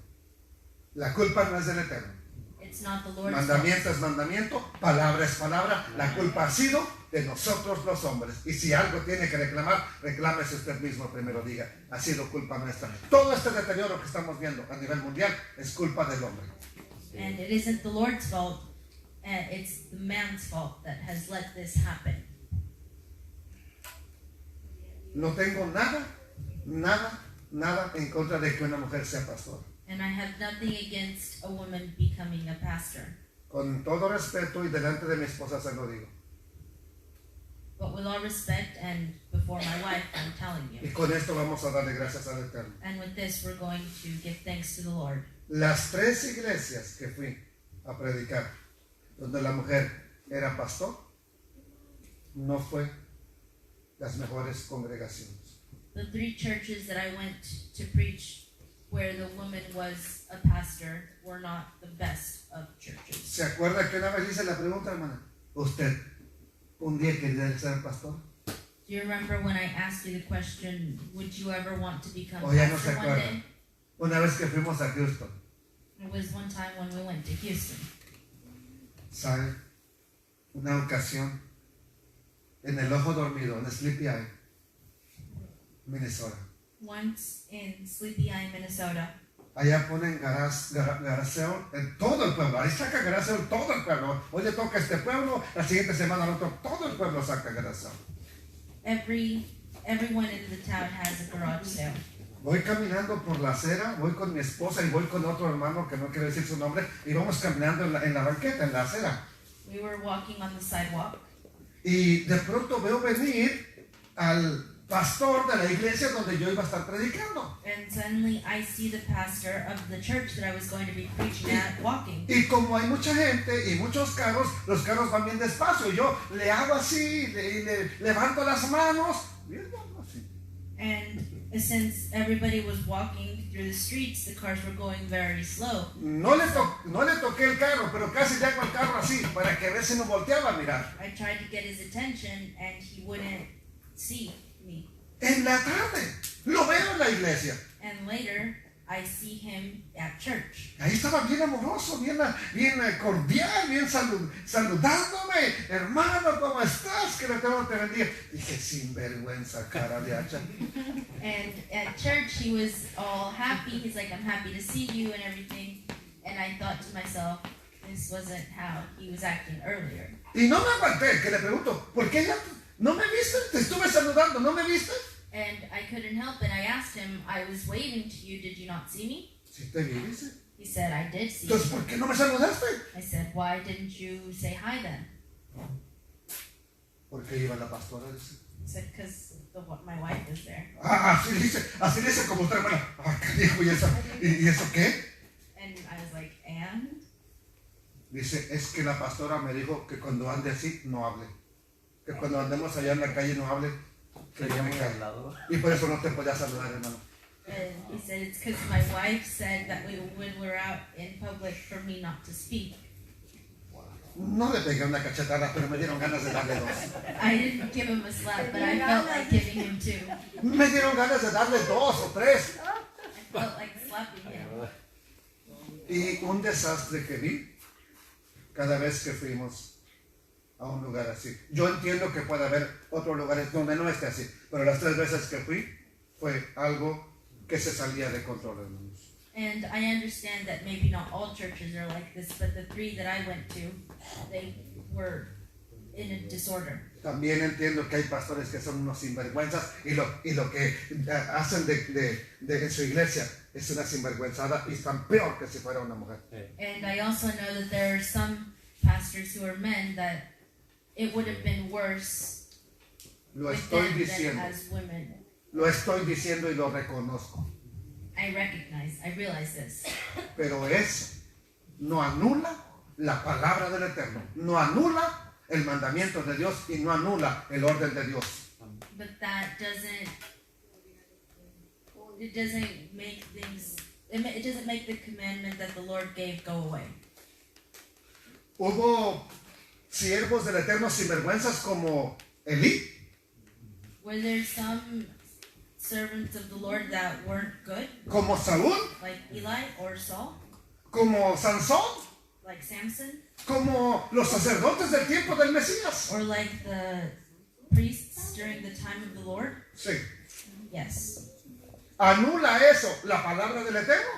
la culpa no es del Eterno. It's not the Lord's fault. Mandamiento es mandamiento, palabra es palabra. La culpa ha sido de nosotros los hombres. Y si algo tiene que reclamar, reclámese usted mismo primero. Diga, ha sido culpa nuestra. Todo este deterioro que estamos viendo a nivel mundial es culpa del hombre. And it isn't the Lord's fault, it's the man's fault that has let this happen. No tengo nada en contra de que una mujer sea pastora. And I have nothing against a woman becoming a pastor. Con todo respeto y delante de mi esposa se lo digo. But with all respect and before my wife, I'm telling Y you. con esto vamos a darle gracias al Eterno. And with this, we're going to give thanks to the Lord. Las 3 iglesias que fui a predicar, donde la mujer era pastor, no fue las mejores congregaciones. The 3 churches that I went to preach where the woman was a pastor were not the best of churches. ¿Se acuerda que una vez hice la pregunta, hermana? ¿Usted un día quería ser pastor? Do you remember when I asked you the question, would you ever want to become O ya no se pastor one acuerda. day? Una vez que fuimos a Houston, It was one time when we went to Houston. ¿sabe? Una ocasión en el Ojo Dormido, en Sleepy Eye, Minnesota. Once in Sleepy Eye, Minnesota. Allá ponen garaseo en todo el pueblo. Ahí saca garaseo en todo el pueblo. Hoy le toca a este pueblo, la siguiente semana al otro. Todo el pueblo saca garaseo. Everyone in the town has a garage sale. Voy caminando por la acera, voy con mi esposa y voy con otro hermano que no quiero decir su nombre, y vamos caminando en la banqueta, en la acera. We were walking on the sidewalk, Y de pronto veo venir al pastor de la iglesia donde yo iba a estar predicando. and suddenly I see the pastor of the church that I was going to be preaching at walking. Y como hay mucha gente y muchos carros, los carros van bien despacio. Y yo le hago así, le levanto las manos. Bien, así. And since everybody was walking through the streets, the cars were going very slow. No le toqué el carro, pero casi le hago el carro así para que a ver si no volteaba a mirar. I tried to get his attention and he wouldn't see me. En la tarde, lo veo en la iglesia. And later, I see him at church. Ahí estaba bien amoroso, bien cordial, bien saludándome. Hermano, ¿cómo estás? Que el Eterno te bendiga. Dije, sinvergüenza, cara de hacha. And at church, he was all happy. He's like, I'm happy to see you and everything. And I thought to myself, this wasn't how he was acting earlier. Y no me aguanté, que le pregunto, ¿por qué ya no me viste? Te estuve saludando, ¿no me viste? And I couldn't help it. I asked him, I was waving to you. Did you not see me? Sí te vi, dice. He said, I did see you. Entonces, ¿por qué no me saludaste? I said, why didn't you say hi then? Porque iba la pastora, dice. He said, because my wife was there. Así dice como usted, hermana. Ah, ¿qué dijo? ¿Y eso qué? And I was like, and? Dice, es que la pastora me dijo que cuando ande así, no hable. Que cuando andemos allá en la calle no hable. Que Sería yo me muy calle. hablador. Y por eso no te podía saludar, hermano. And he said, it's because my wife said that when we're out in public for me not to speak. No le pegué una cachetada, pero me dieron ganas de darle dos. I didn't give him a slap, but I felt like giving him two. Me dieron ganas de darle dos o tres. I felt like slapping him. Y un desastre que vi cada vez que fuimos a un lugar así. Yo entiendo que puede haber otros lugares donde no esté así, pero las 3 veces que fui fue algo que se salía de control, hermanos. And I understand that maybe not all churches are like this, but the 3 that I went to, they were in a disorder. También entiendo que hay pastores que son unos sinvergüenzas y lo que hacen de su iglesia es una sinvergüenzada y están peor que si fuera una mujer. And I also know that there are some pastors who are men that it would have been worse Lo with estoy them than diciendo, as women. lo estoy diciendo y lo reconozco. I realize this. Pero eso no anula la palabra del Eterno, no anula el mandamiento de Dios y no anula el orden de Dios. But that doesn't make things, it doesn't make the commandment that the Lord gave go away. Hubo siervos del Eterno sinvergüenzas como Elí, Were there some servants of the Lord that weren't good, como Saúl, like Eli or Saul, como Sansón, like Samson, como los sacerdotes del tiempo del Mesías. or like the priests during the time of the Lord? Sí. Yes. ¿Anula eso la palabra del Eterno?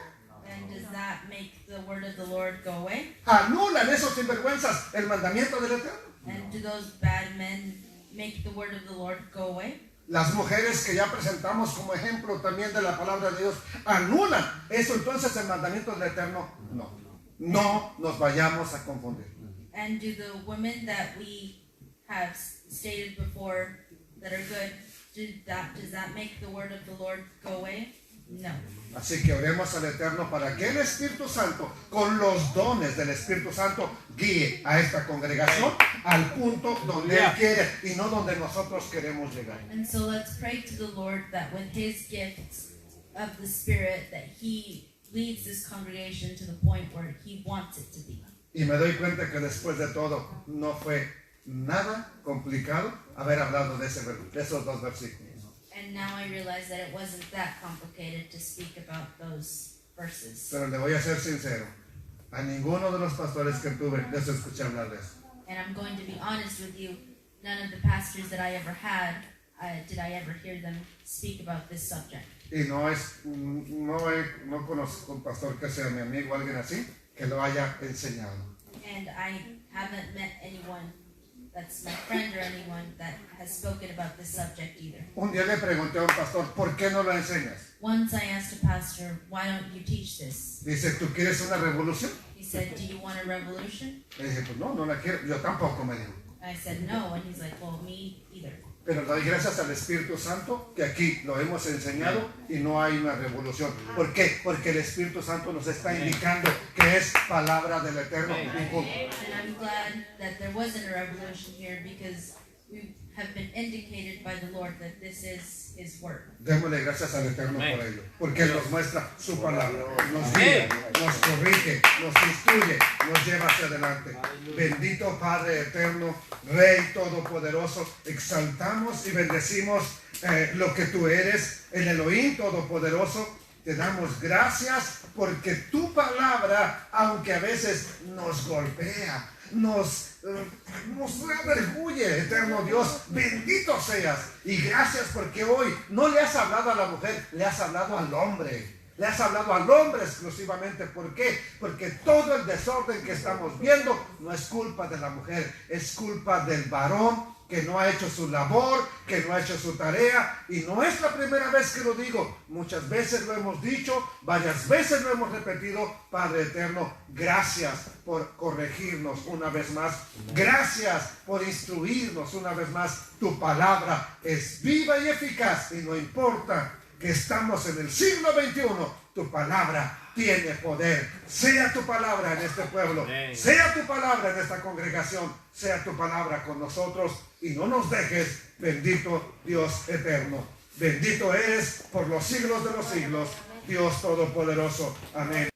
And does that make the word of the Lord go away? ¿Anulan esos sinvergüenzas el mandamiento del Eterno? And do those bad men make the word of the Lord go away? Las mujeres que ya presentamos como ejemplo también de la palabra de Dios, ¿anulan eso entonces el mandamiento del Eterno? No. No nos vayamos a confundir. And do the women that we have stated before that are good, does that make the word of the Lord go away? No. Así que oremos al Eterno para que el Espíritu Santo, con los dones del Espíritu Santo, guíe a esta congregación al punto donde Él quiere y no donde nosotros queremos llegar. And so let's pray to the Lord that with His gifts of the Spirit that He leads this congregation to the point where He wants it to be. Y me doy cuenta que después de todo no fue nada complicado haber hablado de esos 2 versículos. And now I realize that it wasn't that complicated to speak about those verses. Pero le voy a ser sincero, a ninguno de los pastores que tuve les escuché hablar de eso. And I'm going to be honest with you, none of the pastors that I ever had, did I ever hear them speak about this subject. Y no conozco un pastor que sea mi amigo o alguien así que lo haya enseñado. And I haven't met anyone that's my friend or anyone that has spoken about this subject either. Un día le pregunté a un pastor, ¿por qué no lo enseñas? Once I asked a pastor, why don't you teach this? Dice, ¿tú quieres una revolución? He said, do you want a revolution? Le dije, pues no la quiero. Yo tampoco, me dijo. I said, no. And he's like, well, me either. Pero doy gracias al Espíritu Santo que aquí lo hemos enseñado y no hay una revolución. ¿Por qué? Porque el Espíritu Santo nos está indicando que es palabra del Eterno. Y punto. And I'm glad that there wasn't a revolution here because we have been indicated by the Lord that this is His word. Démosle gracias al Eterno por ello, porque Él nos muestra su palabra, nos guía, nos corrige, nos instruye, nos lleva hacia adelante. Bendito Padre Eterno, Rey Todopoderoso, exaltamos y bendecimos lo que tú eres, el Elohim Todopoderoso. Te damos gracias porque tu palabra, aunque a veces nos golpea, nos redarguye, eterno Dios, bendito seas. Y gracias porque hoy no le has hablado a la mujer, le has hablado al hombre. Le has hablado al hombre exclusivamente. ¿Por qué? Porque todo el desorden que estamos viendo no es culpa de la mujer, es culpa del varón que no ha hecho su labor, que no ha hecho su tarea. Y no es la primera vez que lo digo. Muchas veces lo hemos dicho, varias veces lo hemos repetido. Padre eterno, gracias por corregirnos una vez más. Gracias por instruirnos una vez más. Tu palabra es viva y eficaz y no importa que estamos en el siglo XXI, tu palabra tiene poder. Sea tu palabra en este pueblo, sea tu palabra en esta congregación, sea tu palabra con nosotros y no nos dejes, bendito Dios eterno. Bendito eres por los siglos de los siglos, Dios Todopoderoso. Amén.